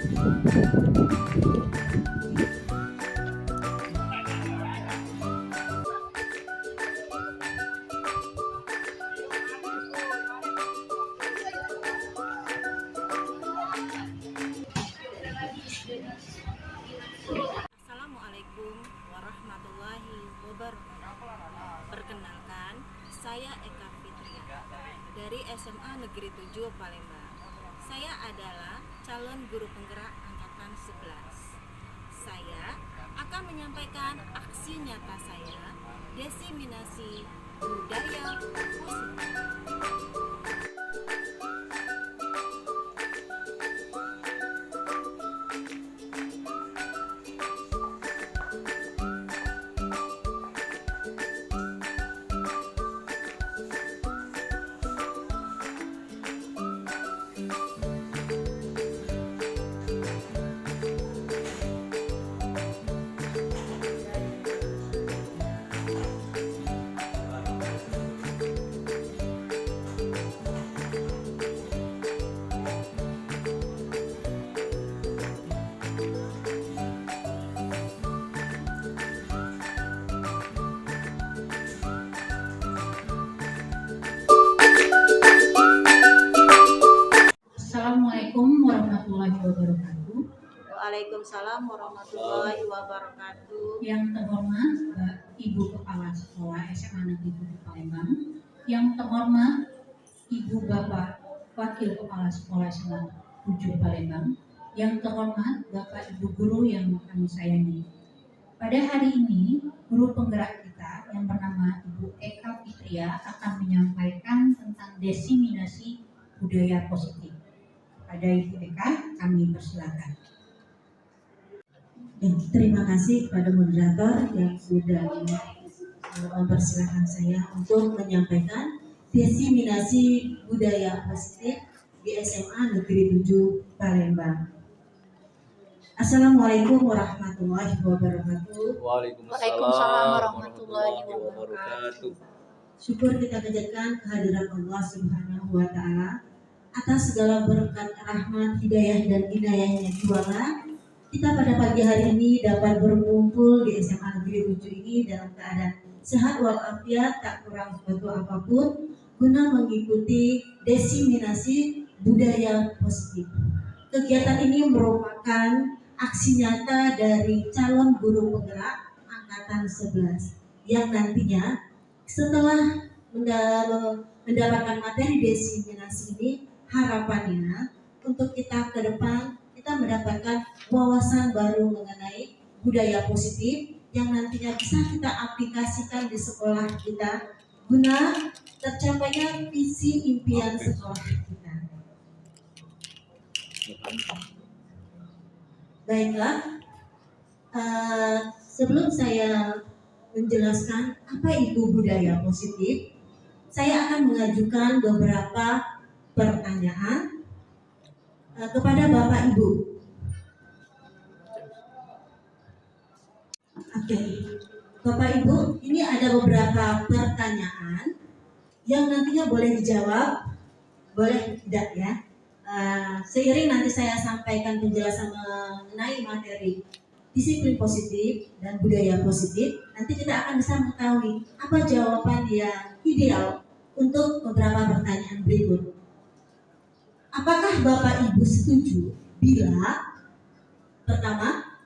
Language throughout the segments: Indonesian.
Assalamualaikum warahmatullahi wabarakatuh. Perkenalkan, saya Eka Fitria dari SMA Negeri 7 Palembang. Saya adalah calon guru penggerak angkatan 11. Saya akan menyampaikan aksi nyata saya, desiminasi budaya positif. Assalamualaikum warahmatullahi wabarakatuh. Waalaikumsalam warahmatullahi wabarakatuh. Yang terhormat Ibu Kepala Sekolah SMA Negeri 7 Palembang, yang terhormat Ibu Bapak Wakil Kepala Sekolah SMA 7 Palembang, yang terhormat Bapak Ibu Guru yang kami sayangi. Pada hari ini, guru penggerak kita yang bernama Ibu Eka Fitria akan menyampaikan tentang desiminasi budaya positif. Pada Ibu Eka, kami persilakan. Ya, terima kasih kepada moderator yang sudah mempersilahkan saya untuk menyampaikan desiminasi budaya positif di SMA Negeri 7 Palembang. Assalamualaikum warahmatullahi wabarakatuh. Waalaikumsalam warahmatullahi wabarakatuh. Syukur kita panjatkan kehadiran Allah Subhanahu wa Ta'ala atas segala berkat, rahmat, hidayah dan inayahnya jualan. Kita pada pagi hari ini dapat berkumpul di SMA Negeri 7 ini dalam keadaan sehat walafiat, tak kurang suatu apapun, guna mengikuti desiminasi budaya positif. Kegiatan ini merupakan aksi nyata dari calon guru penggerak angkatan 11 yang nantinya setelah mendapatkan materi desiminasi ini, harapannya untuk kita ke depan kita mendapatkan wawasan baru mengenai budaya positif yang nantinya bisa kita aplikasikan di sekolah kita guna tercapainya visi impian sekolah kita. Baiklah, sebelum saya menjelaskan apa itu budaya positif, saya akan mengajukan beberapa pertanyaan kepada Bapak Ibu. Oke, Bapak Ibu, ini ada beberapa pertanyaan yang nantinya boleh dijawab, boleh tidak ya. Seiring nanti saya sampaikan penjelasan mengenai materi disiplin positif dan budaya positif, nanti kita akan bisa mengetahui apa jawaban yang ideal untuk beberapa pertanyaan berikut. Apakah Bapak Ibu setuju bila pertama,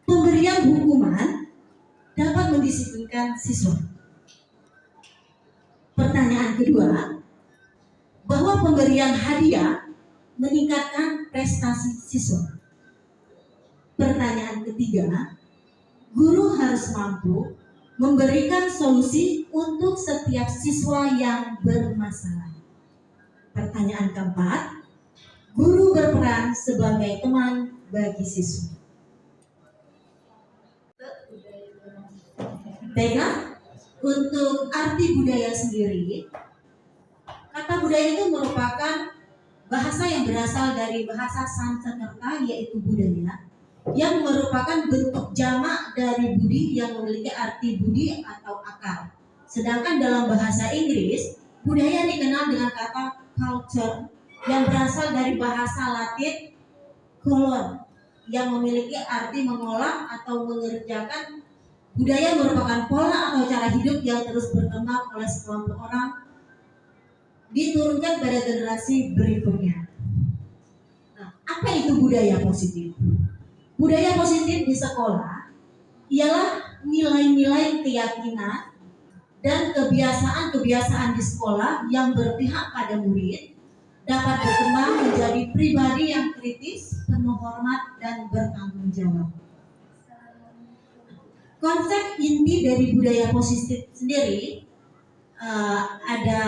pemberian hukuman dapat mendisiplinkan siswa? Pertanyaan kedua, bahwa pemberian hadiah meningkatkan prestasi siswa. Pertanyaan ketiga, guru harus mampu memberikan solusi untuk setiap siswa yang bermasalah. Pertanyaan keempat, guru berperan sebagai teman bagi siswa. Baiklah, untuk arti budaya sendiri, kata budaya itu merupakan bahasa yang berasal dari bahasa Sanskerta, yaitu budaya, yang merupakan bentuk jamak dari budi yang memiliki arti budi atau akal. Sedangkan dalam bahasa Inggris, budaya dikenal dengan kata culture yang berasal dari bahasa Latin colon, yang memiliki arti mengolah atau mengerjakan. Budaya merupakan pola atau cara hidup yang terus berkembang oleh sekelompok orang diturunkan pada generasi berikutnya. Nah, apa itu budaya positif? Budaya positif di sekolah ialah nilai-nilai keyakinan dan kebiasaan-kebiasaan di sekolah yang berpihak pada murid dapat berkembang menjadi pribadi yang kritis, penuh hormat, dan bertanggung jawab. Konsep inti dari budaya positif sendiri ada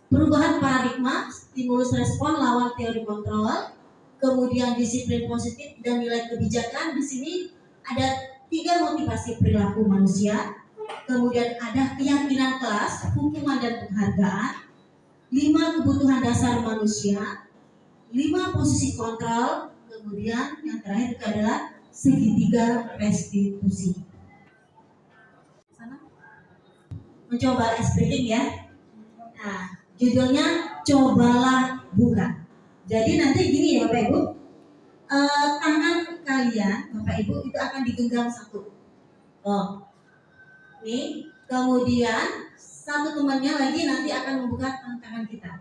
perubahan paradigma, stimulus respon lawan teori kontrol, kemudian disiplin positif dan nilai kebijakan. Di sini ada 3 motivasi perilaku manusia, kemudian ada keyakinan kelas, hukuman dan penghargaan, 5 kebutuhan dasar manusia, 5 posisi kontrol, kemudian yang terakhir itu adalah segitiga restitusi. Sana mencoba explaining ya. Nah, judulnya cobalah buka. Jadi nanti gini ya Bapak Ibu, tangan kalian Bapak Ibu itu akan digenggam satu. Oh, nih. Kemudian satu temannya lagi nanti akan membuka tangan kita.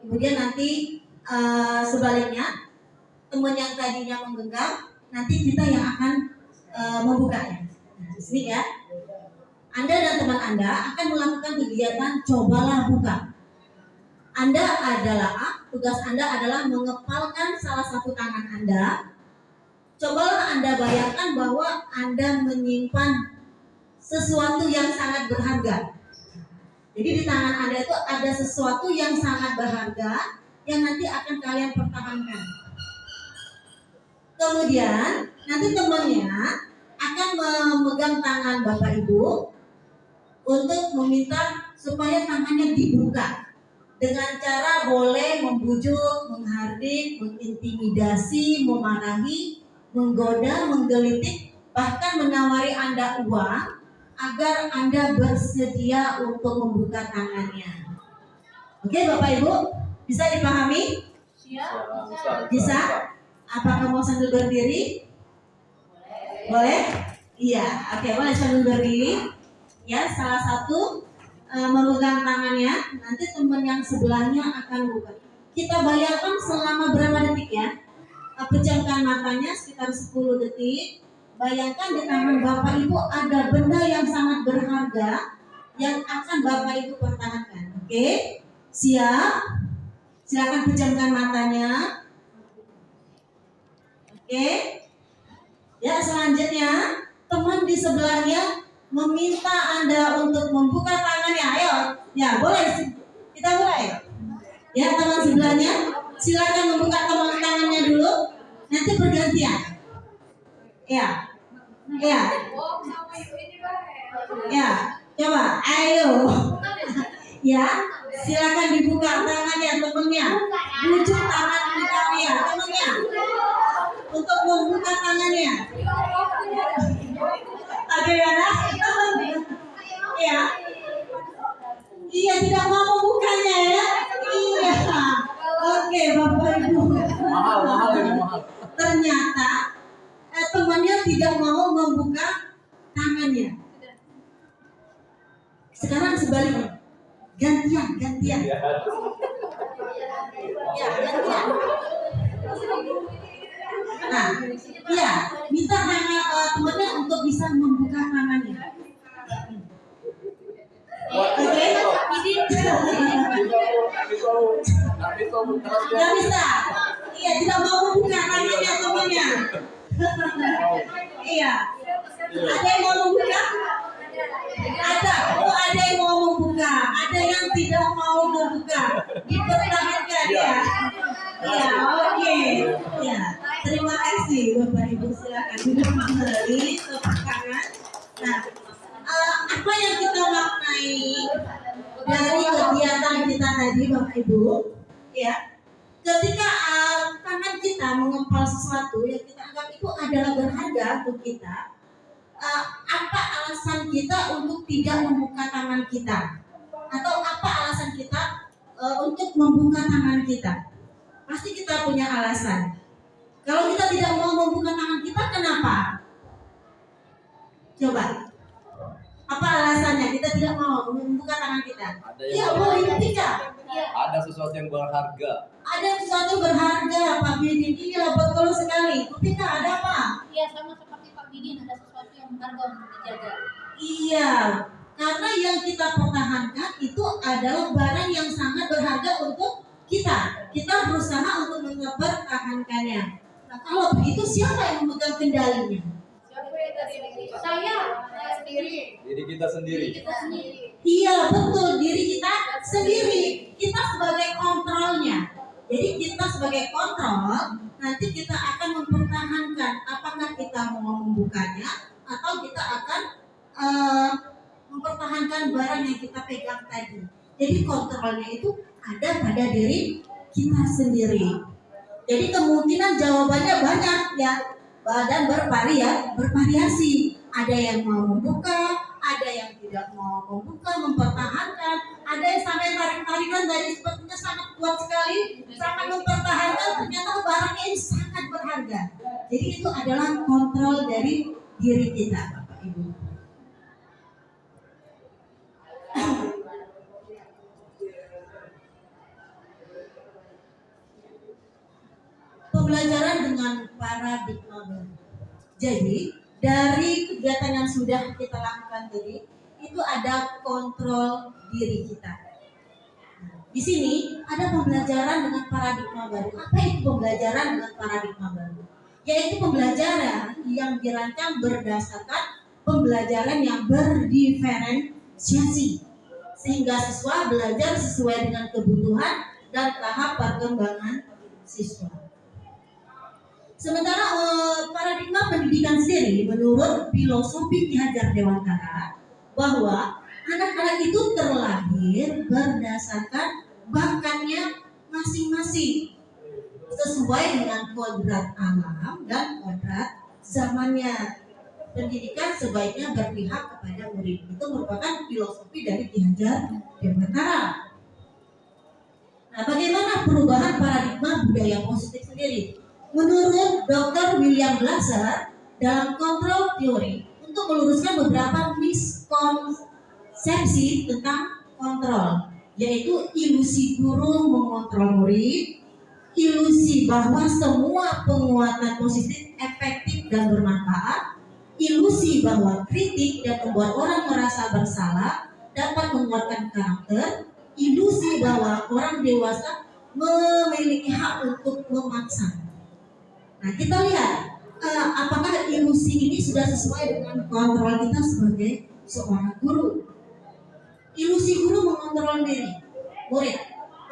Kemudian nanti sebaliknya teman yang tadinya menggenggam, nanti kita yang akan membukanya. Nah, di sini ya. Anda dan teman Anda akan melakukan kegiatan cobalah buka. Anda adalah tugas Anda adalah mengepalkan salah satu tangan Anda. Cobalah Anda bayangkan bahwa Anda menyimpan sesuatu yang sangat berharga. Jadi di tangan Anda itu ada sesuatu yang sangat berharga yang nanti akan kalian pertahankan. Kemudian nanti temannya akan memegang tangan Bapak Ibu untuk meminta supaya tangannya dibuka dengan cara boleh membujuk, menghardik, mengintimidasi, memarahi, menggoda, menggelitik, bahkan menawari Anda uang agar Anda bersedia untuk membuka tangannya. Oke Bapak Ibu, bisa dipahami? Bisa? Apakah mau sambil berdiri? Boleh? Iya, oke, boleh sambil berdiri. Ya, salah satu memegang tangannya, nanti teman yang sebelahnya akan buka. Kita bayangkan selama berapa detik ya? Pejamkan matanya sekitar 10 detik. Bayangkan di tangan Bapak Ibu ada benda yang sangat berharga yang akan Bapak Ibu pertahankan. Oke? Siap? Silakan pejamkan matanya. Oke? Ya, selanjutnya teman di sebelahnya meminta Anda untuk membuka tangannya. Ayo, ya boleh. Kita mulai. Ya, teman sebelahnya silakan membuka tangannya dulu. Nanti bergantian. Ya, ya, ya. Coba, ayo. Ya, silakan dibuka tangannya temannya. Bujuk tangan kalian temannya untuk membuka tangannya. Bagaimana? Ya. Iya, tidak mau membukanya ya. Iya. Oke, Bapak Ibu. Mahal. Ternyata temannya tidak mau membuka tangannya. Sekarang sebaliknya. Gantian. Ya, gantian. Nah, iya, minta temannya untuk bisa membuka tangannya. Oke, ini nggak bisa. Iya, tidak mau membuka tangannya temannya. Iya, ada yang mau membuka? Ada. Oh, ada yang mau membuka. Ada yang tidak mau membuka. Dipertahankan ya. Ya, oke. Ya, terima kasih Bapak Ibu, silakan duduk kembali, tepuk tangan. Nah, apa yang kita maknai dari kegiatan kita tadi Bapak Ibu? Ya, ketika tangan kita mengepal sesuatu yang kita anggap itu adalah berharga untuk kita, apa alasan kita untuk tidak membuka tangan kita? Atau apa alasan kita untuk membuka tangan kita? Pasti kita punya alasan. Kalau kita tidak mau membuka tangan kita, kenapa? Coba. Apa alasannya kita tidak mau membuka tangan kita? Ada Ya yang boleh tidak. ada sesuatu yang berharga. Ada sesuatu berharga, Pak Bidin. Iya betul sekali. Ketika ada apa? Iya, sama seperti Pak Bidin, ada sesuatu yang berharga untuk dijaga. Iya, karena yang kita pertahankan itu adalah barang yang sangat berharga untuk kita. Kita berusaha untuk mempertahankannya. Nah, kalau begitu siapa yang memegang kendalinya? Saya sendiri. Diri kita sendiri. Kita sendiri. Iya betul, diri kita sendiri. Kita sebagai kontrolnya. Jadi kita sebagai kontrol, nanti kita akan mempertahankan apakah kita mau membukanya atau kita akan mempertahankan barang yang kita pegang tadi. Jadi kontrolnya itu ada pada diri kita sendiri. Jadi kemungkinan jawabannya banyak ya, dan bervariasi. Ada yang mau membuka, ada yang tidak mau membuka, mempertahankan, ada yang sampai tarik-tarikan dari sepertinya sangat kuat sekali, sangat mempertahankan, ternyata barangnya ini sangat berharga. Jadi itu adalah kontrol dari diri kita, Bapak Ibu. Pembelajaran dengan paradigma baru. Jadi dari kegiatan yang sudah kita lakukan tadi, itu ada kontrol diri kita. Di sini ada pembelajaran dengan paradigma baru. Apa itu pembelajaran dengan paradigma baru? Yaitu pembelajaran yang dirancang berdasarkan pembelajaran yang berdiferensiasi, sehingga siswa belajar sesuai dengan kebutuhan dan tahap perkembangan siswa. Sementara paradigma pendidikan sendiri menurut filosofi Ki Hajar Dewantara bahwa anak-anak itu terlahir berdasarkan bakatnya masing-masing sesuai dengan kodrat alam dan kodrat zamannya. Pendidikan sebaiknya berpihak kepada murid. Itu merupakan filosofi dari Ki Hajar Dewantara. Nah, bagaimana perubahan paradigma budaya positif sendiri? Menurut Dr. William Glasser dalam kontrol teori, untuk meluruskan beberapa miskonsepsi tentang kontrol, yaitu ilusi guru mengontrol murid, ilusi bahwa semua penguatan positif efektif dan bermanfaat, ilusi bahwa kritik dan membuat orang merasa bersalah dapat menguatkan karakter, ilusi bahwa orang dewasa memiliki hak untuk memaksa. Nah, kita lihat apakah ilusi ini sudah sesuai dengan kontrol kita sebagai seorang guru. Ilusi guru mengontrol diri murid.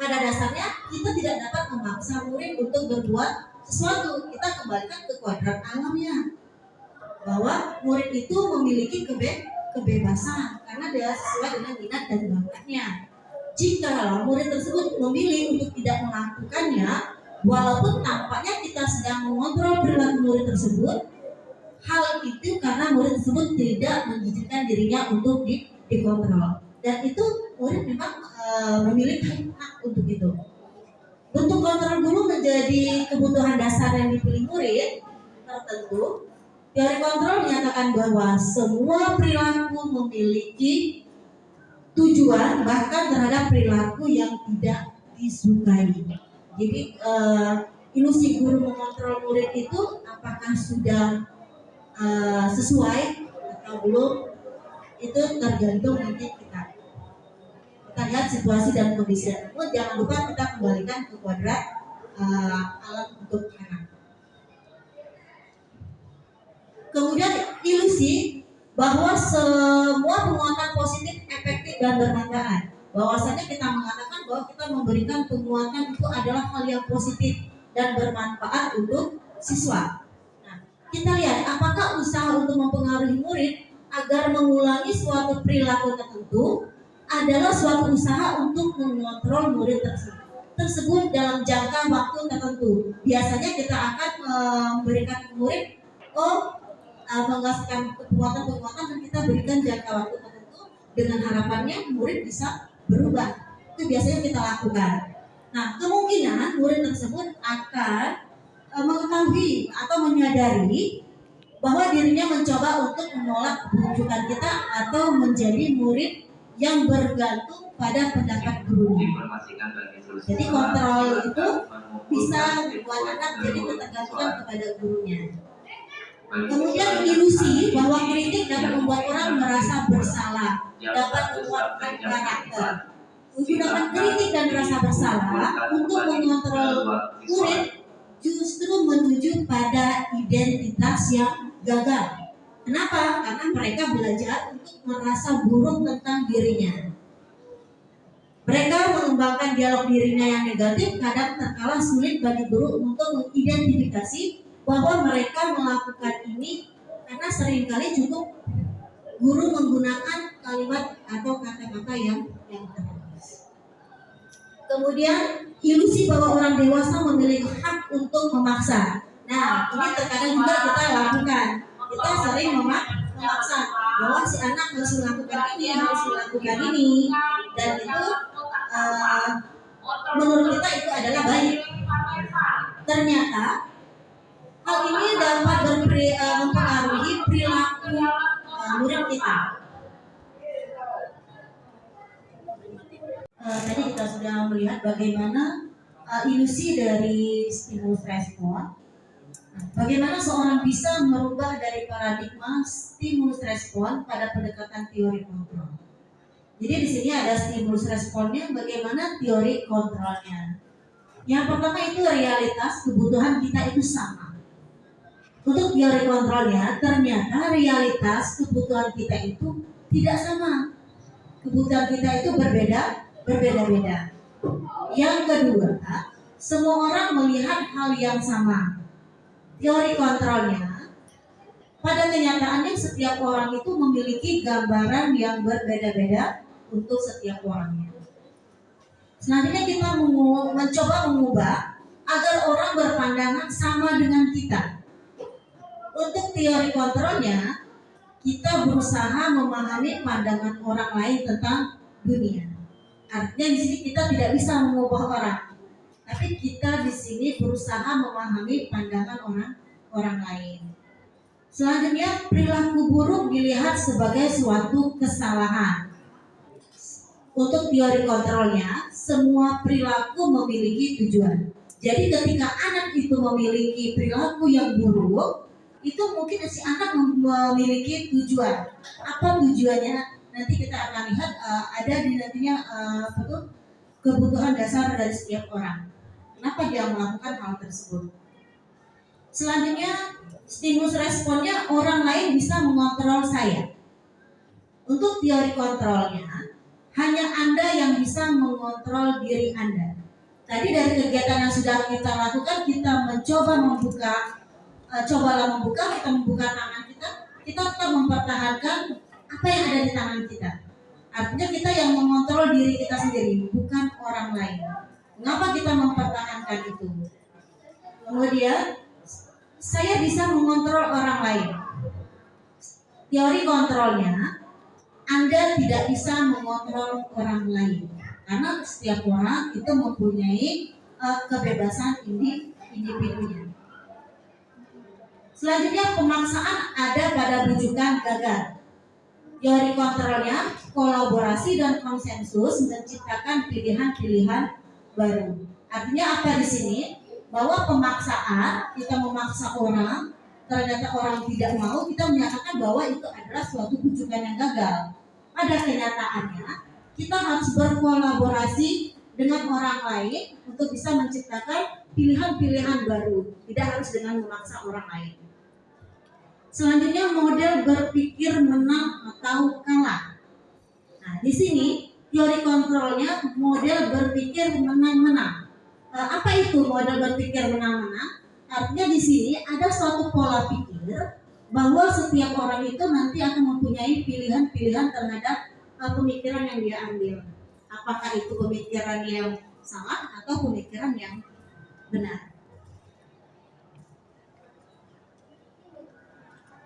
Pada dasarnya kita tidak dapat memaksa murid untuk berbuat sesuatu. Kita kembalikan ke kodrat alamnya, bahwa murid itu memiliki kebebasan karena dia sesuai dengan minat dan bakatnya. Jika murid tersebut memilih untuk tidak melakukannya, walaupun tampaknya kita sedang mengontrol perilaku murid tersebut, hal itu karena murid tersebut tidak mengizinkan dirinya untuk dikontrol, dan itu murid memang memiliki hak untuk itu. Bentuk kontrol guru menjadi kebutuhan dasar yang dipilih murid tertentu. Teori kontrol menyatakan bahwa semua perilaku memiliki tujuan, bahkan terhadap perilaku yang tidak disukai. Jadi ilusi guru mengontrol murid itu apakah sudah sesuai atau belum, itu tergantung nanti kita lihat situasi dan kondisi. Namun jangan lupa kita kembalikan ke kodrat alam untuk anak. Kemudian ilusi bahwa semua penguatan positif efektif dan bermanfaat. Bahwasanya kita mengatakan bahwa kita memberikan penguatan itu adalah hal yang positif dan bermanfaat untuk siswa. Nah, kita lihat apakah usaha untuk mempengaruhi murid agar mengulangi suatu perilaku tertentu adalah suatu usaha untuk mengontrol murid tersebut dalam jangka waktu tertentu. Biasanya kita akan memberikan ke murid menghasilkan penguatan dan kita berikan jangka waktu tertentu dengan harapannya murid bisa berubah. Itu biasanya kita lakukan. Nah, kemungkinan murid tersebut akan mengetahui atau menyadari bahwa dirinya mencoba untuk menolak kebujukan kita atau menjadi murid yang bergantung pada pendapat gurunya. Jadi kontrol itu bisa membuat anak jadi ketergantungan kepada gurunya. Kemudian ilusi bahwa kritik dapat membuat orang merasa bersalah, dapat menguatkan karakter. Menggunakan kritik dan rasa bersalah untuk mengontrol murid justru menuju pada identitas yang gagal. Kenapa? Karena mereka belajar untuk merasa buruk tentang dirinya. Mereka mengembangkan dialog dirinya yang negatif, kadang terkala sulit bagi guru untuk mengidentifikasi bahwa mereka melakukan ini karena seringkali cukup guru menggunakan kalimat atau kata-kata yang terbatas. Kemudian ilusi bahwa orang dewasa memiliki hak untuk memaksa. Nah, ini terkadang juga kita lakukan. Kita sering memaksa bahwa si anak harus melakukan ini, harus melakukan ini, dan itu menurut kita itu adalah baik. Ternyata hal ini dapat mempengaruhi perilaku murid kita. Tadi kita sudah melihat bagaimana ilusi dari stimulus respon. Bagaimana seorang bisa merubah dari paradigma stimulus respon pada pendekatan teori kontrol. Jadi di sini ada stimulus responnya, bagaimana teori kontrolnya. Yang pertama itu realitas kebutuhan kita itu sama. Untuk teori kontrolnya, ternyata realitas kebutuhan kita itu tidak sama. Kebutuhan kita itu berbeda-beda. Yang kedua, semua orang melihat hal yang sama. Teori kontrolnya, pada kenyataannya setiap orang itu memiliki gambaran yang berbeda-beda untuk setiap orangnya. Selanjutnya kita mencoba mengubah agar orang berpandangan sama dengan kita. Untuk teori kontrolnya, kita berusaha memahami pandangan orang lain tentang dunia. Artinya di sini kita tidak bisa mengubah orang, tapi kita di sini berusaha memahami pandangan orang lain. Selanjutnya, perilaku buruk dilihat sebagai suatu kesalahan. Untuk teori kontrolnya, semua perilaku memiliki tujuan. Jadi ketika anak itu memiliki perilaku yang buruk, itu mungkin si anak memiliki tujuan. Apa tujuannya? Nanti kita akan lihat ada di nantinya kebutuhan dasar dari setiap orang. Kenapa dia melakukan hal tersebut? Selanjutnya, stimulus responnya orang lain bisa mengontrol saya. Untuk teori kontrolnya, hanya Anda yang bisa mengontrol diri Anda. Tadi dari kegiatan yang sudah kita lakukan, kita mencoba membuka, kita membuka tangan kita tetap mempertahankan apa yang ada di tangan kita. Artinya kita yang mengontrol diri kita sendiri, bukan orang lain. Mengapa kita mempertahankan itu? Kemudian, saya bisa mengontrol orang lain. Teori kontrolnya, Anda tidak bisa mengontrol orang lain. Karena setiap orang itu mempunyai kebebasan individunya. Selanjutnya, pemaksaan ada pada rujukan gagal. Teori kontrolnya, kolaborasi dan konsensus menciptakan pilihan-pilihan baru. Artinya apa di sini? Bahwa pemaksaan, kita memaksa orang, ternyata orang tidak mau, kita menyatakan bahwa itu adalah suatu rujukan yang gagal. Pada kenyataannya, kita harus berkolaborasi dengan orang lain untuk bisa menciptakan pilihan-pilihan baru, tidak harus dengan memaksa orang lain. Selanjutnya, model berpikir menang atau kalah. Nah, di sini teori kontrolnya model berpikir menang-menang. Apa itu model berpikir menang-menang? Artinya di sini ada suatu pola pikir bahwa setiap orang itu nanti akan mempunyai pilihan-pilihan terhadap pemikiran yang dia ambil. Apakah itu pemikiran yang salah atau pemikiran yang benar.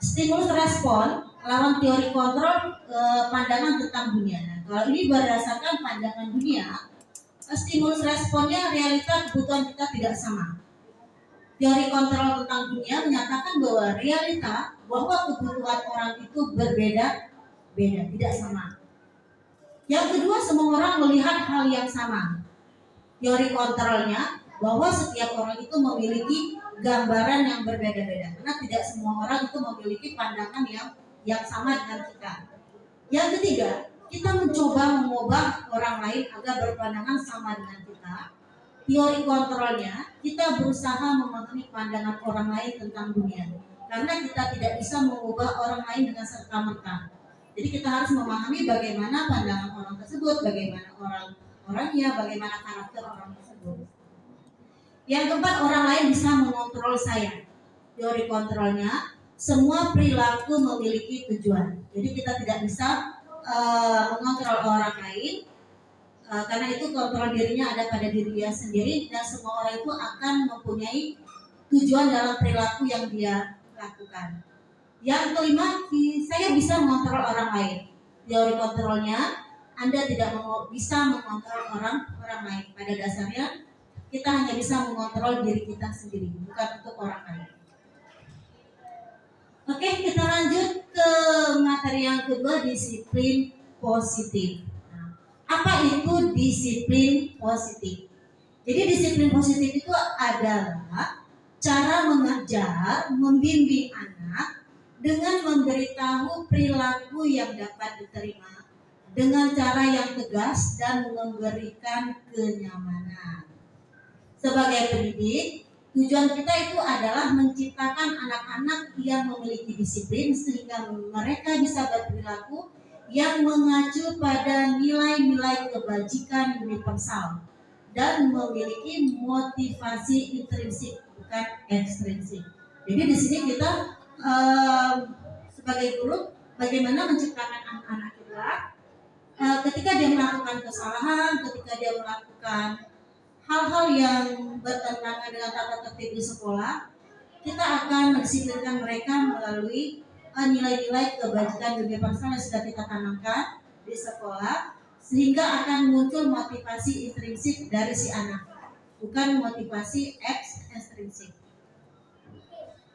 Stimulus respon lawan teori kontrol pandangan tentang dunia. Nah, kalau ini berdasarkan pandangan dunia, stimulus responnya realita kebutuhan kita tidak sama. Teori kontrol tentang dunia menyatakan bahwa realita bahwa kebutuhan orang itu berbeda-beda, tidak sama. Yang kedua, semua orang melihat hal yang sama. Teori kontrolnya bahwa setiap orang itu memiliki gambaran yang berbeda-beda, karena tidak semua orang itu memiliki pandangan yang sama dengan kita. Yang ketiga, kita mencoba mengubah orang lain agar berpandangan sama dengan kita. Teori kontrolnya, kita berusaha memahami pandangan orang lain tentang dunia, karena kita tidak bisa mengubah orang lain dengan serta-merta. Jadi kita harus memahami bagaimana pandangan orang tersebut, bagaimana orangnya, bagaimana karakter orang tersebut. Yang keempat, orang lain bisa mengontrol saya. Teori kontrolnya, semua perilaku memiliki tujuan. Jadi kita tidak bisa mengontrol orang lain, karena itu kontrol dirinya ada pada diri dia sendiri, dan semua orang itu akan mempunyai tujuan dalam perilaku yang dia lakukan. Yang kelima, saya bisa mengontrol orang lain. Teori kontrolnya, Anda tidak bisa mengontrol orang lain. Pada dasarnya kita hanya bisa mengontrol diri kita sendiri, bukan untuk orang lain. Oke, kita lanjut ke materi yang kedua, disiplin positif. Nah, apa itu disiplin positif? Jadi disiplin positif itu adalah cara mengajar, membimbing anak dengan memberitahu perilaku yang dapat diterima dengan cara yang tegas dan memberikan kenyamanan. Sebagai pendidik, tujuan kita itu adalah menciptakan anak-anak yang memiliki disiplin sehingga mereka bisa berperilaku yang mengacu pada nilai-nilai kebajikan universal dan memiliki motivasi intrinsik, bukan ekstrinsik. Jadi di sini kita sebagai guru bagaimana menciptakan anak-anak kita ketika dia melakukan kesalahan, ketika dia melakukan hal-hal yang bertentangan dengan tata tertib di sekolah, kita akan mendisiplinkan mereka melalui nilai-nilai kebajikan universal yang sudah kita tanamkan di sekolah, sehingga akan muncul motivasi intrinsik dari si anak, bukan motivasi ekstrinsik.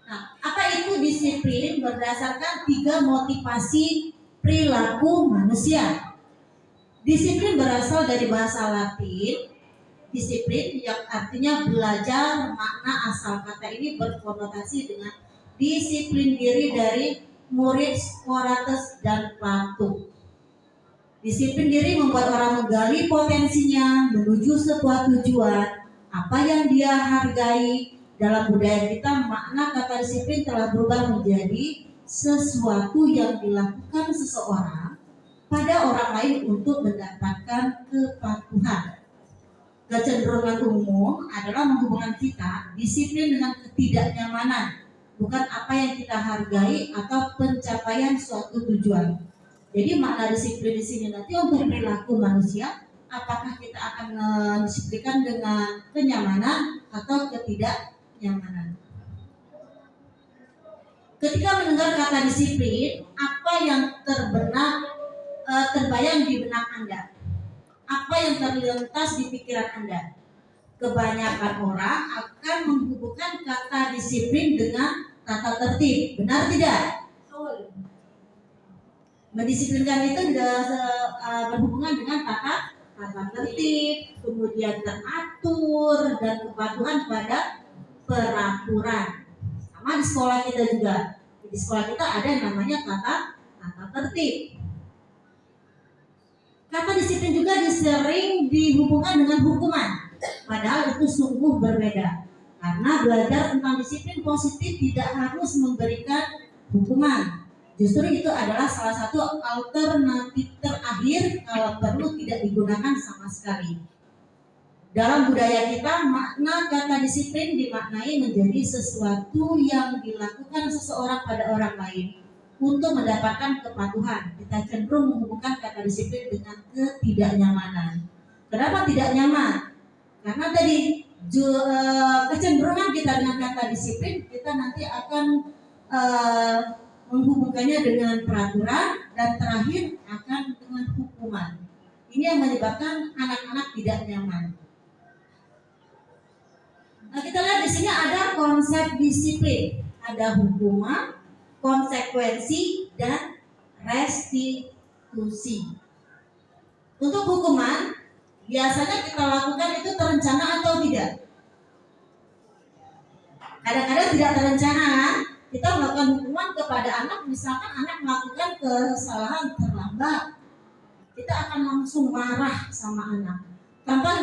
Nah, apa itu disiplin? Berdasarkan 3 motivasi perilaku manusia. Disiplin berasal dari bahasa Latin, disiplin yang artinya belajar. Makna asal kata ini berkonotasi dengan disiplin diri dari murid Socrates dan Plato. Disiplin diri membuat orang menggali potensinya menuju sebuah tujuan, apa yang dia hargai. Dalam budaya kita, makna kata disiplin telah berubah menjadi sesuatu yang dilakukan seseorang pada orang lain untuk mendapatkan kepatuhan. Kecenderungan umum adalah menghubungkan kita disiplin dengan ketidaknyamanan, bukan apa yang kita hargai atau pencapaian suatu tujuan. Jadi makna disiplin di sini nanti untuk perilaku manusia, apakah kita akan mendisiplinkan dengan kenyamanan atau ketidaknyamanan. Ketika mendengar kata disiplin, apa yang terbayang di benak Anda? Apa yang terlintas di pikiran Anda? Kebanyakan orang akan menghubungkan kata disiplin dengan tata tertib. Benar tidak? Mendisiplinkan itu berhubungan dengan tata tertib, kemudian teratur, dan kepatuhan pada peraturan. Sama di sekolah kita juga. Di sekolah kita ada yang namanya tata tertib. Kata disiplin juga sering dihubungkan dengan hukuman, padahal itu sungguh berbeda. Karena belajar tentang disiplin positif tidak harus memberikan hukuman. Justru itu adalah salah satu alternatif terakhir kalau perlu tidak digunakan sama sekali. Dalam budaya kita, makna kata disiplin dimaknai menjadi sesuatu yang dilakukan seseorang pada orang lain untuk mendapatkan kepatuhan. Kita cenderung menghubungkan kata disiplin dengan ketidaknyamanan. Kenapa tidak nyaman? Karena tadi kecenderungan kita dengan kata disiplin, kita nanti akan menghubungkannya dengan peraturan, dan terakhir akan dengan hukuman. Ini yang menyebabkan anak-anak tidak nyaman. Nah, kita lihat di sini ada konsep disiplin, ada hukuman, konsekuensi, dan restitusi. Untuk hukuman, biasanya kita lakukan itu terencana atau tidak? Kadang-kadang tidak terencana, kita melakukan hukuman kepada anak, misalkan anak melakukan kesalahan terlambat, kita akan langsung marah sama anak, tanpa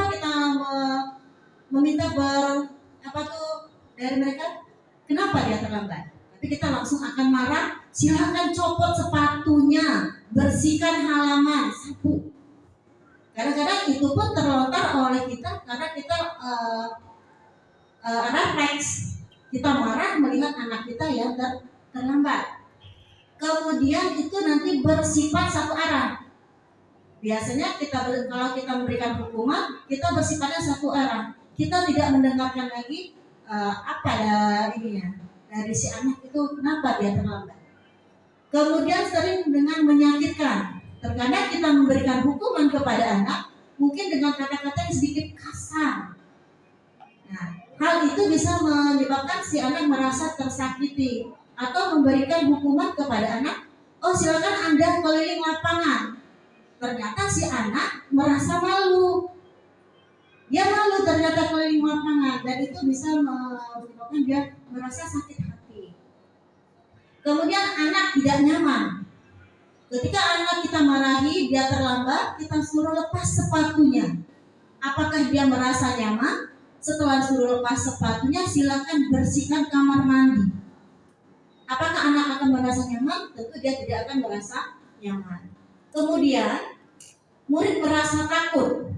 kita meminta dari mereka kenapa dia terlambat, tapi kita langsung akan marah. Silakan copot sepatunya, bersihkan halaman, sapu. Kadang-kadang itu pun terlontar oleh kita karena kita refleks, kita marah melihat anak kita yang terlambat. Kemudian itu nanti bersifat satu arah. Biasanya kalau kita memberikan hukuman, kita bersifatnya satu arah. Kita tidak mendengarkan lagi dari si anak itu kenapa dia terlambat. Kemudian sering dengan menyakitkan. Terkadang kita memberikan hukuman kepada anak mungkin dengan kata-kata yang sedikit kasar. Nah, hal itu bisa menyebabkan si anak merasa tersakiti, atau memberikan hukuman kepada anak, oh silakan Anda keliling lapangan. Ternyata si anak merasa malu. Dia malu ternyata keliling lapangan, dan itu bisa menyebabkan dia merasa sakit hati. Kemudian anak tidak nyaman. Ketika anak kita marahi, dia terlambat, kita suruh lepas sepatunya. Apakah dia merasa nyaman? Setelah suruh lepas sepatunya, silakan bersihkan kamar mandi. Apakah anak akan merasa nyaman? Tentu dia tidak akan merasa nyaman. Kemudian murid merasa takut.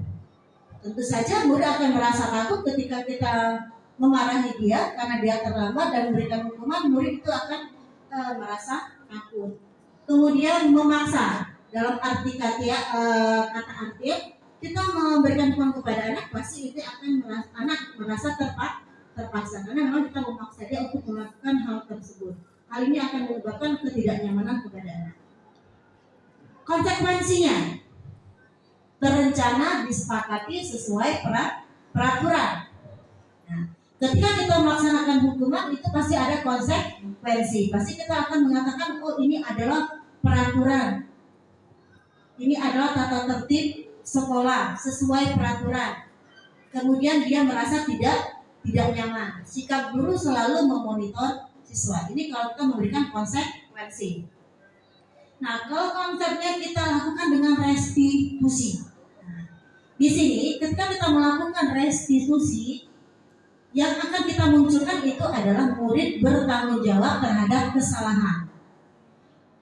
Tentu saja murid akan merasa takut ketika kita memarahi dia karena dia terlambat dan memberikan hukuman. Murid itu akan merasa takut. Kemudian memaksa, dalam arti kata arti kita memberikan hukuman kepada anak, pasti itu akan anak merasa terpaksa karena memang kita memaksa dia untuk melakukan hal tersebut. Hal ini akan menyebabkan ketidaknyamanan kepada anak. Konsekuensinya, berencana disepakati sesuai peraturan. Nah, ketika kita melaksanakan hukuman itu pasti ada konsekuensi. Pasti kita akan mengatakan, oh ini adalah peraturan. Ini adalah tata tertib sekolah sesuai peraturan. Kemudian dia merasa tidak nyaman. Sikap guru selalu memonitor siswa. Ini kalau kita memberikan konsekuensi. Nah, kalau konsepnya kita lakukan dengan restitusi. Nah, di sini ketika kita melakukan restitusi, yang akan kita munculkan itu adalah murid bertanggung jawab terhadap kesalahan.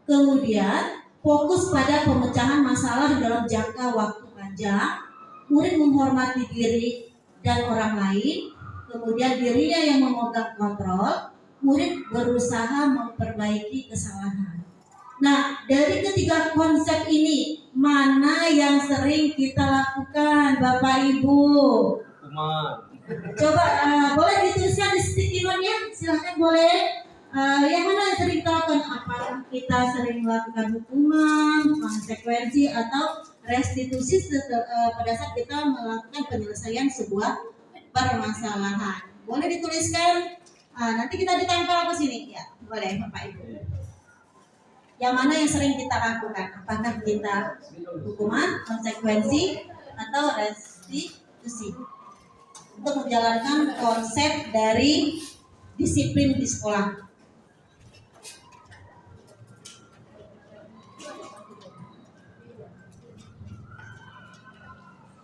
Kemudian fokus pada pemecahan masalah dalam jangka waktu panjang. Murid menghormati diri dan orang lain. Kemudian dirinya yang memegang kontrol. Murid berusaha memperbaiki kesalahan. Nah, dari ketiga konsep ini, mana yang sering kita lakukan, Bapak Ibu? Hukuman. Coba boleh dituliskan di sticky note-nya, silahkan boleh. Yang mana yang sering kita lakukan? Apakah kita sering melakukan hukuman, konsekuensi, atau restitusi pada saat kita melakukan penyelesaian sebuah permasalahan? Boleh dituliskan. Nanti kita ditempel ke sini, ya boleh Bapak Ibu. Yang mana yang sering kita lakukan? Apakah kita hukuman, konsekuensi, atau restitusi? Untuk menjalankan konsep dari disiplin di sekolah.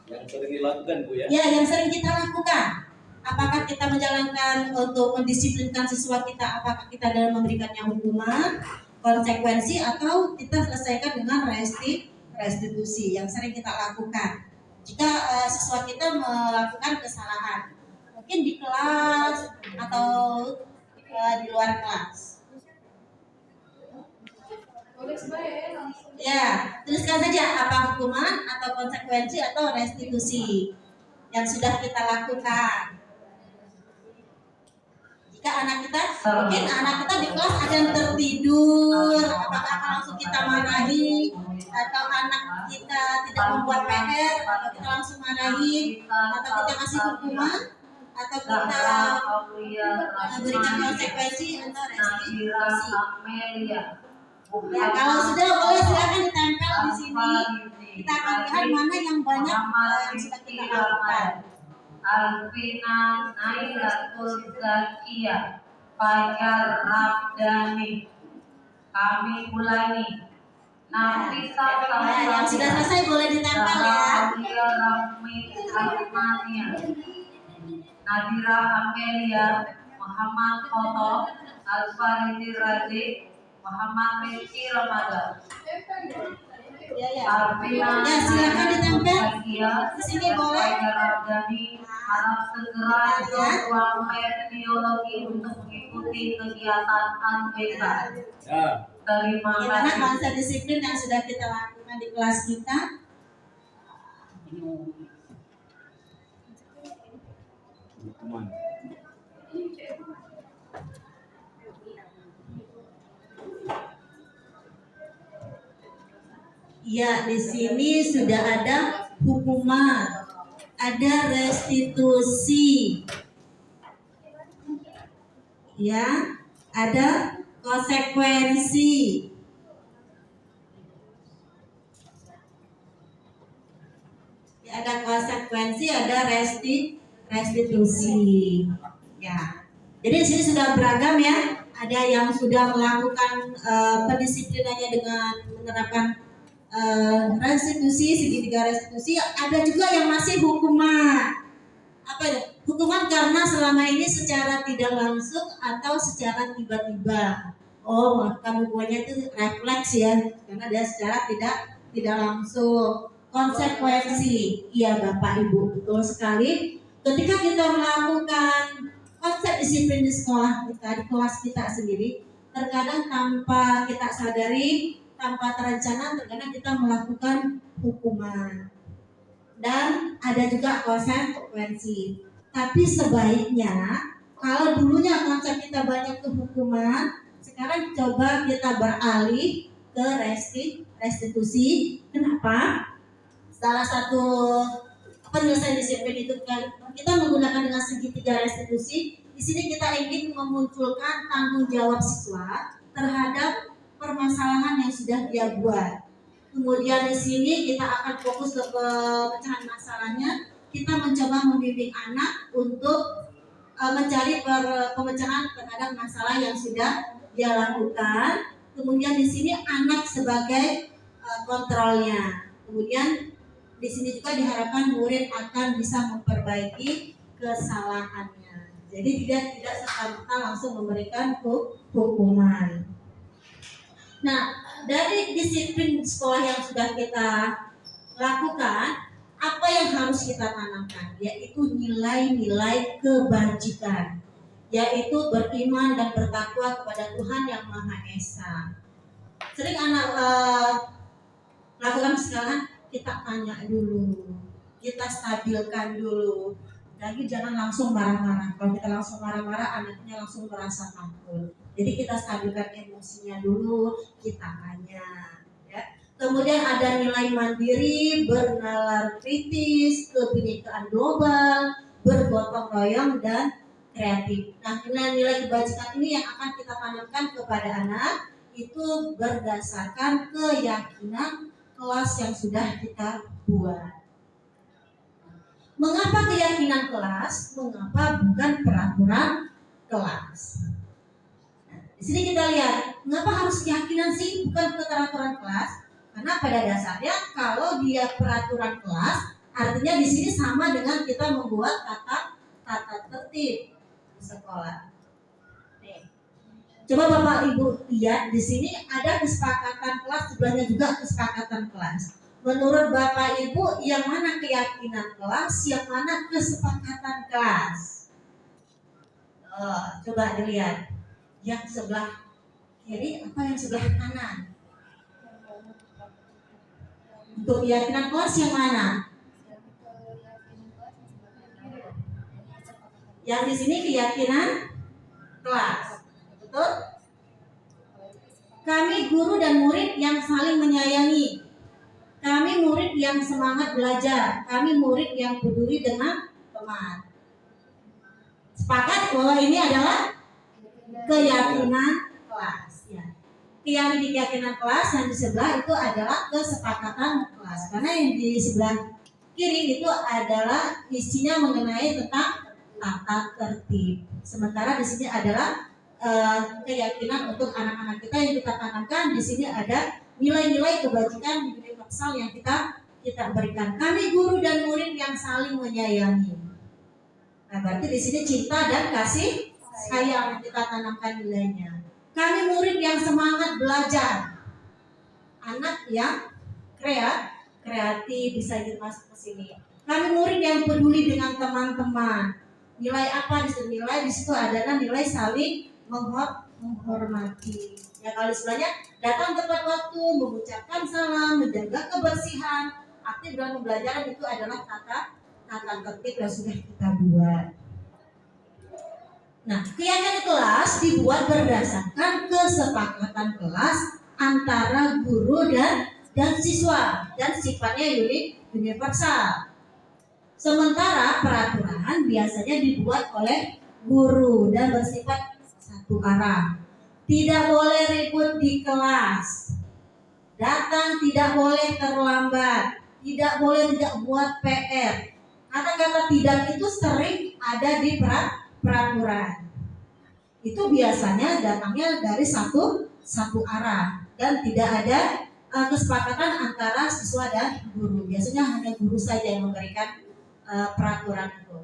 Yang sering dilakukan, Bu ya? Ya, yang sering kita lakukan. Apakah kita menjalankan untuk mendisiplinkan siswa kita? Apakah kita dalam memberikannya hukuman, konsekuensi, atau kita selesaikan dengan restitusi yang sering kita lakukan? Jika siswa kita melakukan kesalahan, mungkin di kelas atau di luar kelas. Ya, tuliskan saja apa hukuman atau konsekuensi atau restitusi yang sudah kita lakukan. Jika mungkin anak kita di kelas ada yang tertidur, apakah langsung kita marahi, atau anak kita tidak membuat PR, atau kita langsung marahi, atau kita kasih hukuman? atau kita berikan konsekuensi atau restitusi. Ya, kalau sudah boleh silakan ditempel di sini. Kita akan lihat mana yang banyak yang sudah kita lakukan. Alvina Nailatul Zakia Fajar Rabdani kami ulangi Nafisa Nah, yang sudah selesai boleh ditempel ya. Rahmi Rahmania Nadira Amelia Muhammad Foto Alfaridi Razi Muhammad Rizky Ramadan Ya, silakan ditempel. Di sini boleh. Harap segera ke ruang biologi untuk mengikuti kegiatan ANBK. Ya. Terima Bagaimana kasih. konsep disiplin yang sudah kita lakukan di kelas kita? Hukuman. Ya, di sini sudah ada hukuman, ada restitusi, ya, ada konsekuensi. Ya, ada konsekuensi, ada restitusi. Ya, jadi di sini sudah beragam ya. Ada yang sudah melakukan pendisiplinannya dengan menerapkan restitusi, segitiga restitusi. Ada juga yang masih hukuman. Apa itu? Hukuman karena selama ini secara tidak langsung atau secara tiba-tiba. Oh, melakukan hukumannya itu refleks ya, karena dia secara tidak langsung. Konsekuensi, iya Bapak Ibu, betul sekali. Ketika kita melakukan konsep disiplin di sekolah kita, di kelas kita sendiri, terkadang tanpa kita sadari, tanpa terencana, terkadang kita melakukan hukuman dan ada juga konsekuensi. Tapi sebaiknya kalau dulunya konsep kita banyak ke hukuman, sekarang coba kita beralih ke restitusi. Kenapa? Salah satu penyelesaian disiplin itu kan kita menggunakan dengan segitiga restitusi. Di sini kita ingin memunculkan tanggung jawab siswa terhadap permasalahan yang sudah dia buat. Kemudian di sini kita akan fokus ke pemecahan masalahnya. Kita mencoba membimbing anak untuk mencari pemecahan terhadap masalah yang sudah dia lakukan. Kemudian di sini anak sebagai kontrolnya. Kemudian di sini juga diharapkan murid akan bisa memperbaiki kesalahannya. Jadi tidak serta-merta langsung memberikan hukuman. Nah, dari disiplin sekolah yang sudah kita lakukan, apa yang harus kita tanamkan? Yaitu nilai-nilai kebajikan, yaitu beriman dan bertakwa kepada Tuhan yang Maha Esa. Sering anak lakukan sekarang, kita tanya dulu, kita stabilkan dulu. Jadi jangan langsung marah-marah. Kalau kita langsung marah-marah, anaknya langsung merasa takut. Jadi kita stabilkan emosinya dulu, kita tanya. Ya. Kemudian ada nilai mandiri, bernalar kritis, kebinekaan global, bergotong royong dan kreatif. Nah, nilai-nilai kebajikan ini yang akan kita tanamkan kepada anak itu berdasarkan keyakinan kelas yang sudah kita buat. Mengapa keyakinan kelas? Mengapa bukan peraturan kelas? Nah, di sini kita lihat, mengapa harus keyakinan sih, bukan peraturan kelas? Karena pada dasarnya kalau dia peraturan kelas, artinya di sini sama dengan kita membuat tata tertib di sekolah. Nih. Coba Bapak Ibu lihat di sini ada kesepakatan kelas, sebelahnya juga kesepakatan kelas. Menurut Bapak Ibu, yang mana keyakinan kelas, yang mana kesepakatan kelas? Coba dilihat. Yang sebelah kiri apa yang sebelah kanan? Untuk keyakinan kelas yang mana? Yang di sini keyakinan kelas. Betul? Kami guru dan murid yang saling menyayangi. Kami murid yang semangat belajar, kami murid yang peduli dengan teman. Sepakat bahwa ini adalah keyakinan kelas. Ya. Keyakinan kelas yang di sebelah itu adalah kesepakatan kelas. Karena yang di sebelah kiri itu adalah isinya mengenai tentang tata tertib. Sementara di sini adalah keyakinan untuk anak-anak kita yang kita tanamkan. Di sini ada nilai-nilai kebajikan universal yang kita berikan. Kami guru dan murid yang saling menyayangi. Nah, berarti di sini cinta dan kasih sayang yang kita tanamkan nilainya. Kami murid yang semangat belajar. Anak yang kreatif bisa masuk ke sini. Kami murid yang peduli dengan teman-teman. Nilai apa di situ? Nilai di situ adalah nilai saling menghormati. Ya, kalau istilahnya datang tepat waktu, mengucapkan salam, menjaga kebersihan. Aktif dalam pembelajaran itu adalah tata tertib yang sudah kita buat. Nah, keyakinan kelas dibuat berdasarkan kesepakatan kelas antara guru dan siswa dan sifatnya universal. Sementara peraturan biasanya dibuat oleh guru dan bersifat satu arah. Tidak boleh ribut di kelas. Datang tidak boleh terlambat. Tidak boleh tidak buat PR. Kata-kata tidak itu sering ada di peraturan. Itu biasanya datangnya dari satu arah dan tidak ada kesepakatan antara siswa dan guru. Biasanya hanya guru saja yang memberikan peraturan itu.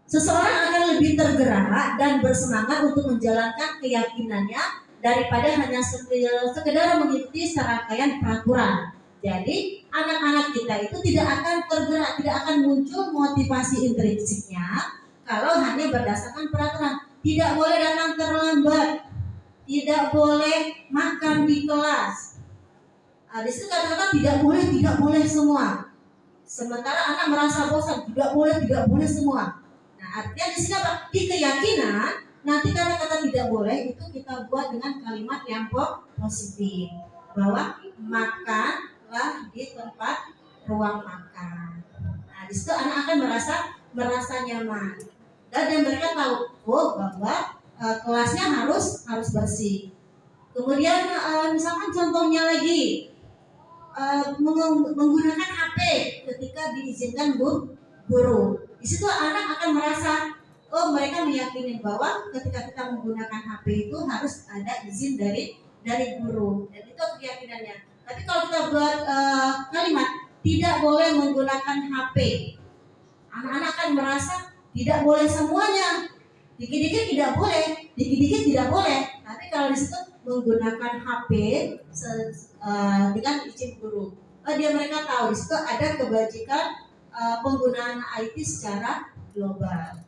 Seseorang akan lebih tergerak dan bersemangat untuk menjalankan keyakinannya daripada hanya sekedar mengikuti serangkaian peraturan. Jadi anak-anak kita itu tidak akan tergerak, tidak akan muncul motivasi intrinsiknya kalau hanya berdasarkan peraturan. Tidak boleh datang terlambat, tidak boleh makan di kelas. Di situ kata-kata tidak boleh semua. Sementara anak merasa bosan, tidak boleh semua. Nah, artinya di sini apa? Di keyakinan nanti kata-kata tidak boleh itu kita buat dengan kalimat yang positif, bahwa makanlah di tempat ruang makan. Nah, di situ anak akan merasa nyaman dan mereka tahu bahwa kelasnya harus bersih. Kemudian misalkan contohnya lagi menggunakan HP ketika diizinkan guru. Di situ anak akan merasa mereka meyakini bahwa ketika kita menggunakan HP itu harus ada izin dari guru, dan itu keyakinannya. Tapi kalau kita buat kalimat tidak boleh menggunakan HP, anak-anak akan merasa tidak boleh semuanya. Dikit-dikit tidak boleh. Tapi kalau di situ menggunakan HP dengan izin guru, mereka tahu di situ ada kebajikan penggunaan IT secara global.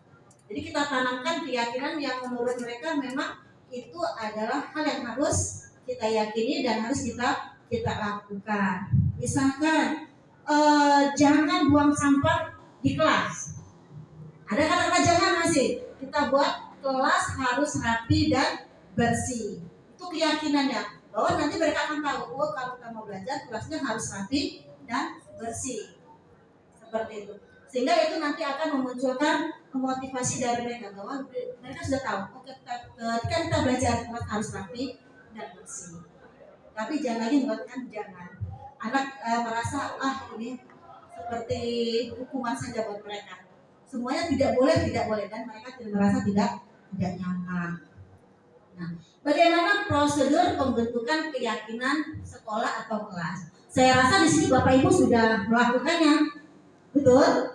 Jadi kita tanamkan keyakinan yang menurut mereka memang itu adalah hal yang harus kita yakini dan harus kita lakukan. Misalkan jangan buang sampah di kelas. Ada kata-kata jangan masih. Kita buat kelas harus rapi dan bersih. Itu keyakinannya bahwa nanti mereka akan tahu kalau kita mau belajar kelasnya harus rapi dan bersih. Seperti itu. Sehingga itu nanti akan memunculkan motivasi dari mereka bahwa mereka sudah tahu ketika kita belajar kelas harus rapi dan bersih. Tapi jangan lagi mengatakan jangan. Anak merasa ini seperti hukuman saja buat mereka. Semuanya tidak boleh dan mereka merasa tidak nyaman. Nah, bagaimana prosedur pembentukan keyakinan sekolah atau kelas? Saya rasa di sini Bapak Ibu sudah melakukannya, betul?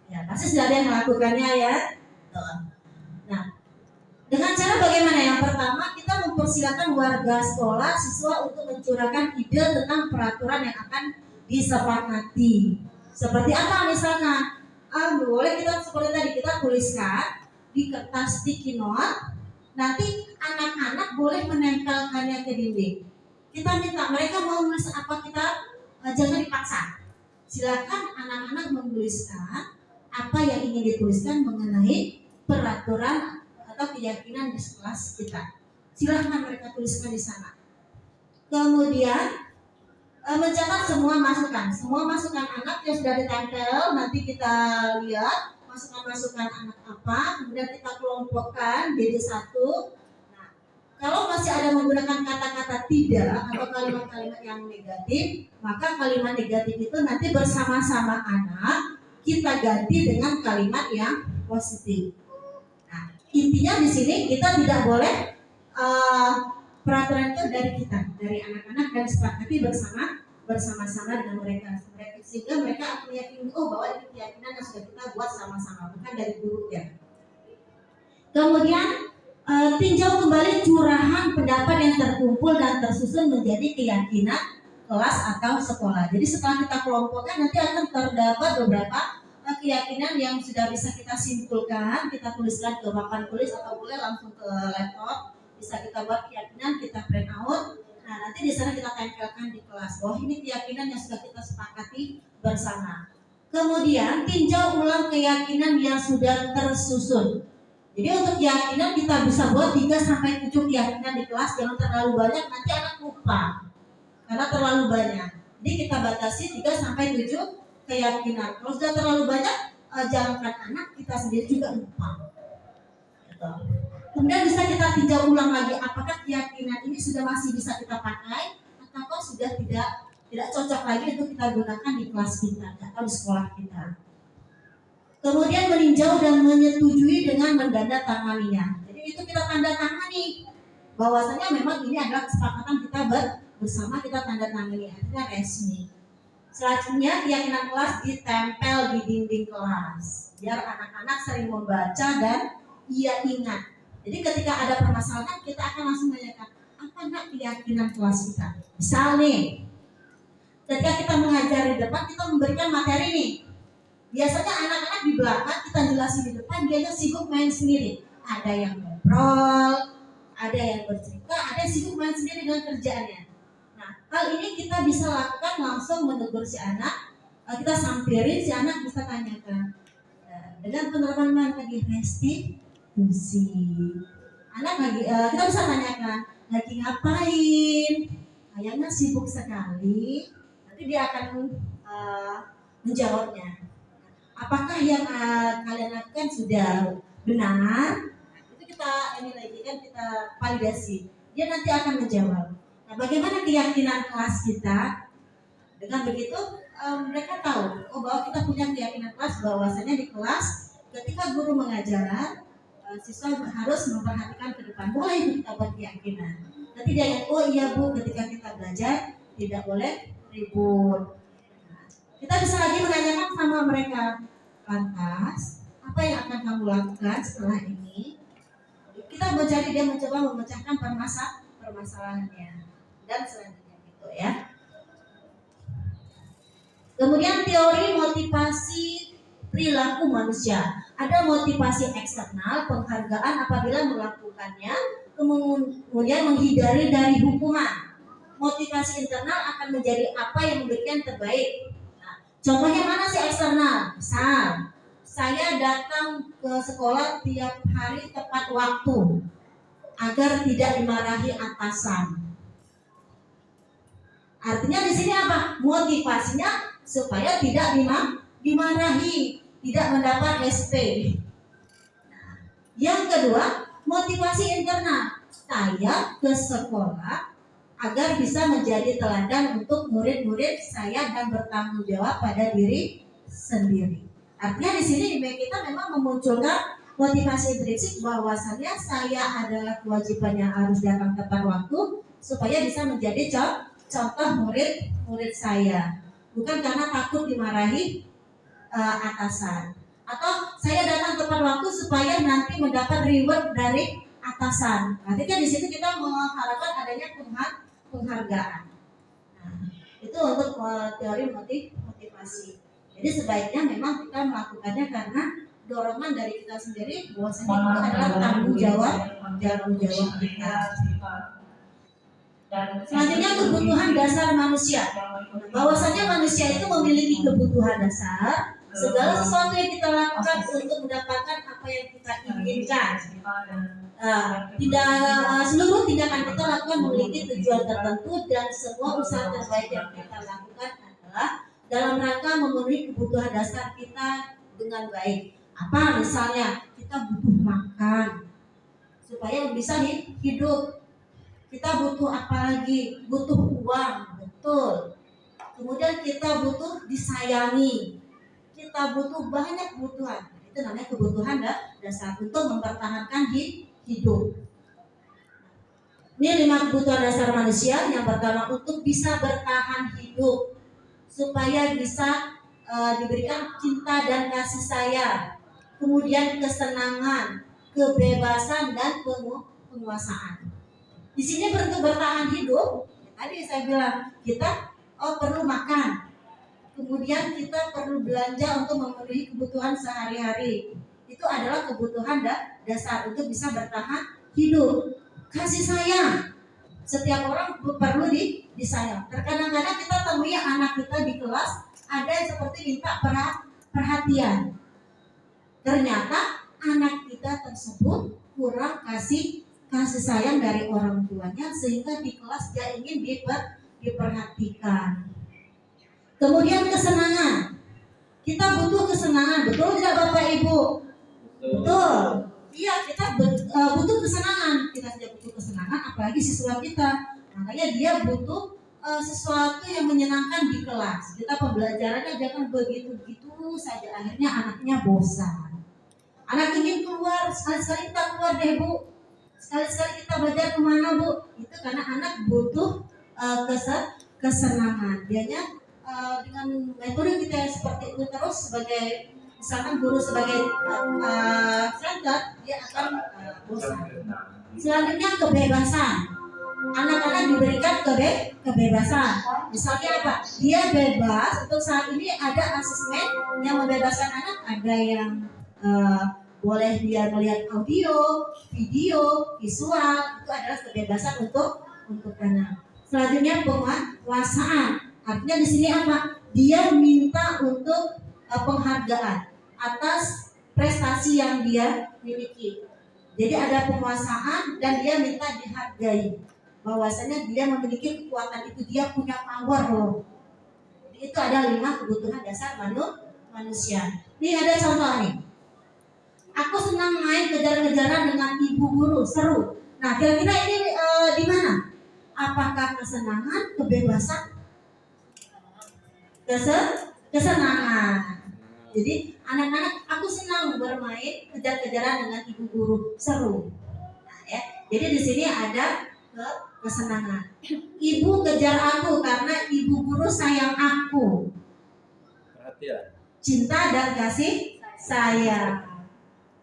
Ya, pasti sudah ada yang melakukannya ya. Nah, dengan cara bagaimana? Yang pertama, kita mempersilakan warga sekolah, siswa untuk mencurahkan ide tentang peraturan yang akan disepakati. Seperti apa misalnya? Boleh kita seperti tadi kita tuliskan di kertas sticky note. Nanti anak-anak boleh menempelkannya ke dinding. Kita minta mereka mau menulis apa, kita jangan dipaksa. Silakan anak-anak menuliskan apa yang ingin dituliskan mengenai peraturan atau keyakinan di kelas kita. Silahkan mereka tuliskan di sana. Kemudian mencatat semua masukan anak yang sudah ditempel. Nanti kita lihat masukan-masukan anak apa, kemudian kita kelompokkan jadi satu. Nah, kalau masih ada menggunakan kata-kata tidak atau kalimat-kalimat yang negatif, maka kalimat negatif itu nanti bersama-sama anak kita ganti dengan kalimat yang positif. Nah, intinya di sini kita tidak boleh peraturan itu dari kita, dari anak-anak, dan sepakati bersama-sama dengan mereka, sehingga mereka akan yakin bahwa ini keyakinan yang sudah kita buat sama-sama, bukan dari guru ya. Kemudian tinjau kembali curahan pendapat yang terkumpul dan tersusun menjadi keyakinan kelas atau sekolah. Jadi setelah kita kelompokkan nanti akan terdapat beberapa keyakinan yang sudah bisa kita simpulkan, kita tuliskan ke papan tulis atau boleh langsung ke laptop. Bisa kita buat keyakinan, kita print out. Nah, nanti di sana kita tempelkan di kelas bahwa ini keyakinan yang sudah kita sepakati bersama. Kemudian tinjau ulang keyakinan yang sudah tersusun. Jadi untuk keyakinan kita bisa buat 3-7 keyakinan di kelas, jangan terlalu banyak nanti anak lupa. Karena terlalu banyak. Jadi kita batasi 3-7 keyakinan. Kalau sudah terlalu banyak, jangankan anak, kita sendiri juga lupa. Gitu. Kemudian bisa kita tinjau ulang lagi apakah keyakinan ini sudah masih bisa kita pakai atau sudah tidak cocok lagi untuk kita gunakan di kelas kita atau di sekolah kita. Kemudian meninjau dan menyetujui dengan mendandatanganinya. Jadi itu kita tanda tangani bahwasanya memang ini adalah kesepakatan kita bersama, kita tanda tangani, artinya resmi. Selanjutnya keyakinan kelas ditempel di dinding kelas biar anak-anak sering membaca dan ia ingat. Jadi ketika ada permasalahan kita akan langsung menanyakan apa nak keyakinan kelas kita. Misal nih, ketika kita mengajar di depan kita memberikan materi nih. Biasanya anak-anak di belakang kita jelasin di depan, dia sibuk main sendiri. Ada yang ngobrol, ada yang bercerita, ada yang sibuk main sendiri dengan kerjaannya. Nah, hal ini kita bisa lakukan langsung menegur si anak. Kita samperin si anak, bisa tanyakan dengan penerapan tadi restitusi. Anak lagi kita bisa tanyakan lagi ngapain, kayaknya sibuk sekali. Nanti dia akan menjawabnya. Apakah yang kalian lakukan sudah benar? Itu kita kita validasi. Dia nanti akan menjawab. Nah, bagaimana keyakinan kelas kita? Dengan begitu mereka tahu bahwa kita punya keyakinan kelas bahwasanya di kelas ketika guru mengajar siswa harus memperhatikan ke depan. Boleh kita buat keyakinan. Nanti dia ingat, oh iya bu, ketika kita belajar tidak boleh ribut. Kita bisa lagi menanyakan sama mereka, lantas apa yang akan kamu lakukan setelah ini? Kita dia mencoba memecahkan permasalahannya dan selanjutnya gitu ya. Kemudian teori motivasi perilaku manusia. Ada motivasi eksternal, penghargaan apabila melakukannya, kemudian menghindari dari hukuman. Motivasi internal akan menjadi apa yang memberikan terbaik. Nah, contohnya mana sih eksternal? Misal, saya datang ke sekolah tiap hari tepat waktu agar tidak dimarahi atasan. Artinya di sini apa? Motivasinya supaya tidak dimarahi, tidak mendapat SP. Nah, yang kedua, motivasi internal. Saya ke sekolah agar bisa menjadi teladan untuk murid-murid saya dan bertanggung jawab pada diri sendiri. Artinya di sini kita memang memunculkan motivasi intrinsik bahwasannya saya adalah kewajiban yang harus datang tepat waktu supaya bisa menjadi contoh murid-murid saya. Bukan karena takut dimarahi atasan. Atau saya datang tepat waktu supaya nanti mendapat reward dari atasan. Artinya di sini kita mengharapkan adanya penghargaan. Nah, itu untuk teori motivasi. Jadi sebaiknya memang kita melakukannya karena dorongan dari kita sendiri bahwasanya itu adalah tanggung jawab kita. Selanjutnya kebutuhan dasar manusia. Bahwasanya manusia itu memiliki kebutuhan dasar. Segala sesuatu yang kita lakukan untuk mendapatkan apa yang kita inginkan. Tidak seluruh tindakan kita lakukan memiliki tujuan tertentu dan semua usaha terbaik yang kita lakukan adalah dalam rangka memenuhi kebutuhan dasar kita dengan baik. Apa misalnya kita butuh makan supaya bisa hidup. Kita butuh apa lagi? Butuh uang, betul. Kemudian kita butuh disayangi. Kita butuh banyak kebutuhan. Itu namanya kebutuhan dasar untuk mempertahankan hidup. Ini 5 kebutuhan dasar manusia. Yang pertama, untuk bisa bertahan hidup, supaya bisa diberikan cinta dan kasih sayang. Kemudian kesenangan, kebebasan, dan penguasaan. Di sini bentuk bertahan hidup. Tadi saya bilang kita perlu makan. Kemudian kita perlu belanja untuk memenuhi kebutuhan sehari-hari. Itu adalah kebutuhan dasar untuk bisa bertahan hidup. Kasih sayang. Setiap orang perlu disayang. Terkadang-kadang kita temui anak kita di kelas ada yang seperti minta perhatian. Ternyata anak kita tersebut kurang kasih sayang dari orang tuanya, sehingga di kelas dia ingin diperhatikan. Kemudian kesenangan. Kita butuh kesenangan, betul tidak Bapak Ibu? Betul. Iya, kita butuh kesenangan. Kita tidak butuh kesenangan, apalagi siswa kita. Makanya dia butuh sesuatu yang menyenangkan di kelas. Kita pembelajarannya jangan begitu-begitu saja, akhirnya anaknya bosan. Anak ingin keluar, sekali-sekali kita keluar deh Bu. Sekali-sekali kita belajar kemana Bu? Itu karena anak butuh kesenangan. Dianya dengan metode kita seperti itu terus, sebagai misalkan guru sebagai center, dia akan bosan. Selanjutnya kebebasan. Anak-anak diberikan kebebasan. Misalnya apa? Dia bebas. Untuk saat ini ada asesmen yang membebaskan anak. Ada yang boleh dia melihat audio, video, visual. Itu adalah kebebasan untuk anak. Selanjutnya penguasaan. Artinya di sini apa? Dia minta untuk penghargaan atas prestasi yang dia miliki. Jadi ada penguasaan dan dia minta dihargai. Bahwasanya dia memiliki kekuatan itu, dia punya power loh. Jadi itu ada 5 kebutuhan dasar manusia. Ini ada contoh nih. Aku senang main kejar-kejaran dengan ibu guru, seru. Nah, kira-kira ini di mana? Apakah kesenangan, kebebasan? Kesenangan. Jadi anak-anak, aku senang bermain kejar-kejaran dengan ibu guru, seru. Nah, ya. Jadi di sini ada kesenangan. Ibu kejar aku karena ibu guru sayang aku. Perhatian. Cinta dan kasih sayang.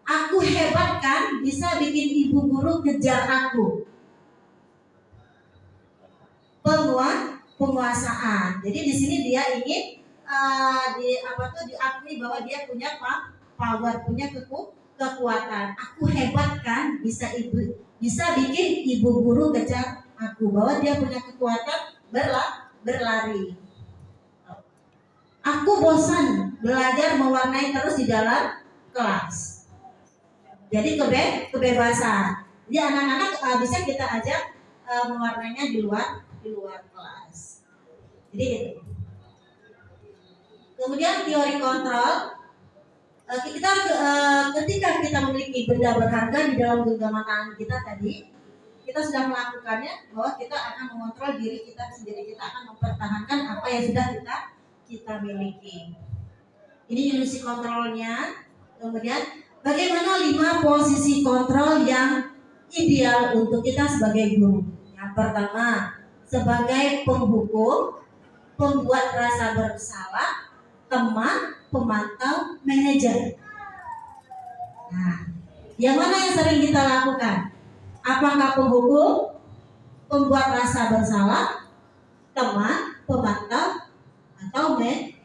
Aku hebat kan, bisa bikin ibu guru kejar aku. Penguasaan. Jadi di sini dia ingin diakui bahwa dia punya power, punya kekuatan. Aku hebat kan, bisa bikin ibu guru kejar aku, bahwa dia punya kekuatan berlari. Aku bosan belajar mewarnai terus di dalam kelas. Jadi kebebasan. Jadi anak-anak bisa kita ajak mewarnainya di luar kelas. Jadi gitu. Kemudian teori kontrol. Ketika kita memiliki benda berharga di dalam genggaman tangan kita tadi, kita sudah melakukannya, bahwa kita akan mengontrol diri kita sendiri. Kita akan mempertahankan apa yang sudah kita miliki. Ini ilusi kontrolnya. Kemudian bagaimana 5 posisi kontrol yang ideal untuk kita sebagai guru? Yang pertama, sebagai penghukum, pembuat rasa bersalah, teman, pemantau, manajer. Nah, yang mana yang sering kita lakukan? Apakah penghukum, pembuat rasa bersalah, teman, pemantau, atau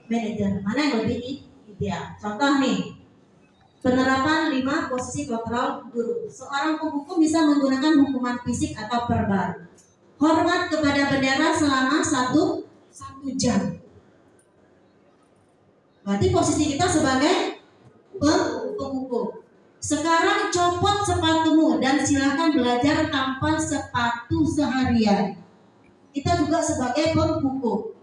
manajer? Mana yang lebih ideal? Contoh nih, penerapan 5 posisi kontrol guru. Seorang penghukum bisa menggunakan hukuman fisik atau verbal. Hormat kepada bendera selama 1 jam. Berarti posisi kita sebagai penghukum. Sekarang copot sepatumu dan silakan belajar tanpa sepatu seharian. Kita juga sebagai penghukum.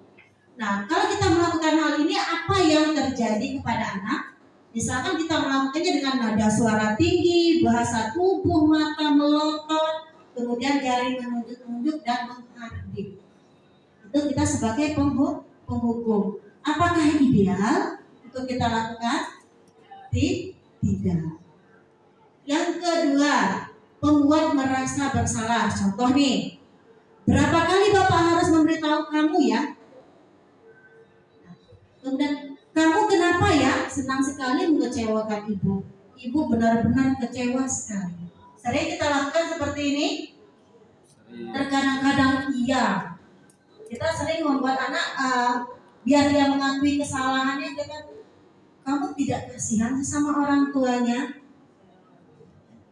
Nah, kalau kita melakukan hal ini, apa yang terjadi kepada anak? Misalkan kita melakukannya dengan nada suara tinggi, bahasa tubuh, mata melotot, kemudian jari menunjuk-nunjuk dan menghardik. Itu kita sebagai penghukum. Apakah ideal untuk kita lakukan? Tidak. Yang kedua, membuat merasa bersalah. Contoh nih, berapa kali Bapak harus memberitahu kamu ya? Kemudian kamu kenapa ya senang sekali mengecewakan ibu? Ibu benar-benar kecewa sekali. Sering kita lakukan seperti ini? Terkadang-kadang iya. Kita sering membuat anak biar dia mengakui kesalahannya. Kamu tidak kasihan sama orang tuanya?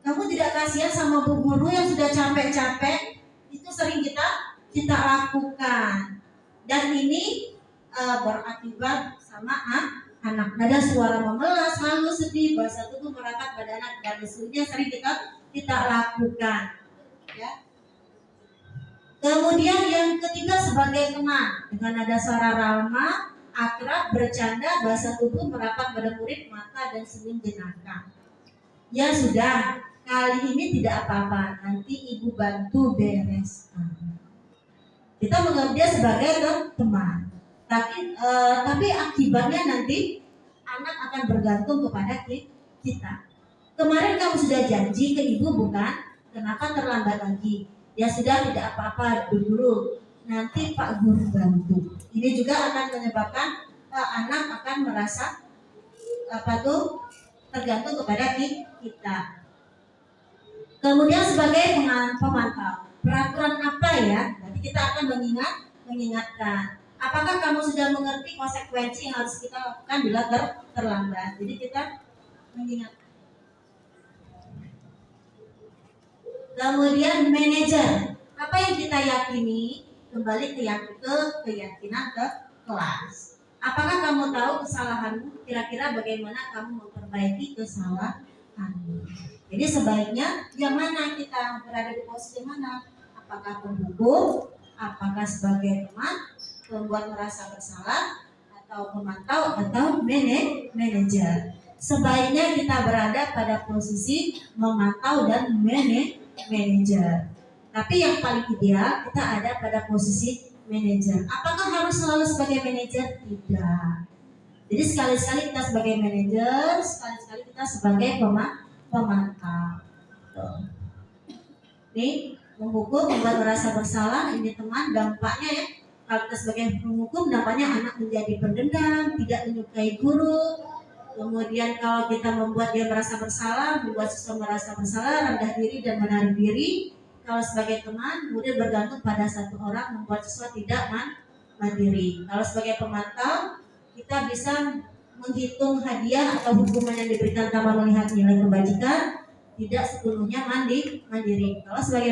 Kamu tidak kasihan sama bu guru yang sudah capek-capek? Itu sering kita lakukan. Dan ini berakibat sama anak. Nada suara memelas, halus, sedih, bahasa tubuh merapat pada anak dan seterusnya sering kita lakukan. Ya. Kemudian yang ketiga sebagai teman dengan nada suara ramah, akrab, bercanda, bahasa tubuh merapat pada murid, mata dan senyum jenaka. Ya sudah, kali ini tidak apa-apa, nanti ibu bantu bereskan. Kita menganggap dia sebagai teman. Tapi akibatnya nanti anak akan bergantung kepada kita. Kemarin kamu sudah janji ke ibu bukan? Kenapa terlambat lagi? Ya sudah tidak apa-apa dulu. Nanti Pak Guru bantu. Ini juga akan menyebabkan anak akan merasa tergantung kepada kita. Kemudian sebagai pemantau, peraturan apa ya? Nanti kita akan mengingatkan. Apakah kamu sudah mengerti konsekuensi yang harus kita lakukan bila terlambat? Jadi kita mengingatkan. Kemudian manajer, apa yang kita yakini kembali ke keyakinan ke kelas. Apakah kamu tahu kesalahanmu? Kira-kira bagaimana kamu memperbaiki kesalahanmu? Jadi sebaiknya yang mana kita berada di posisi mana? Apakah penghukum? Apakah sebagai teman? Membuat merasa bersalah? Atau pemantau? Atau manajer? Sebaiknya kita berada pada posisi memantau dan manajer. Tapi yang paling ideal kita ada pada posisi manajer. Apakah harus selalu sebagai manajer? Tidak. Jadi sekali-sekali kita sebagai manajer, sekali-sekali kita sebagai pemantau. Ini menghukum, membuat merasa bersalah. Ini teman, dampaknya ya. Kalau kita sebagai penghukum, dampaknya anak menjadi pendendam, tidak menyukai guru. Kemudian kalau kita membuat dia merasa bersalah, membuat siswa merasa bersalah, rendah diri dan menarik diri. Kalau sebagai teman, murid bergantung pada satu orang, membuat siswa tidak mandiri. Kalau sebagai pemantau, kita bisa menghitung hadiah atau hukuman yang diberikan tanpa melihat nilai kebajikan, tidak sepenuhnya mandiri. Kalau sebagai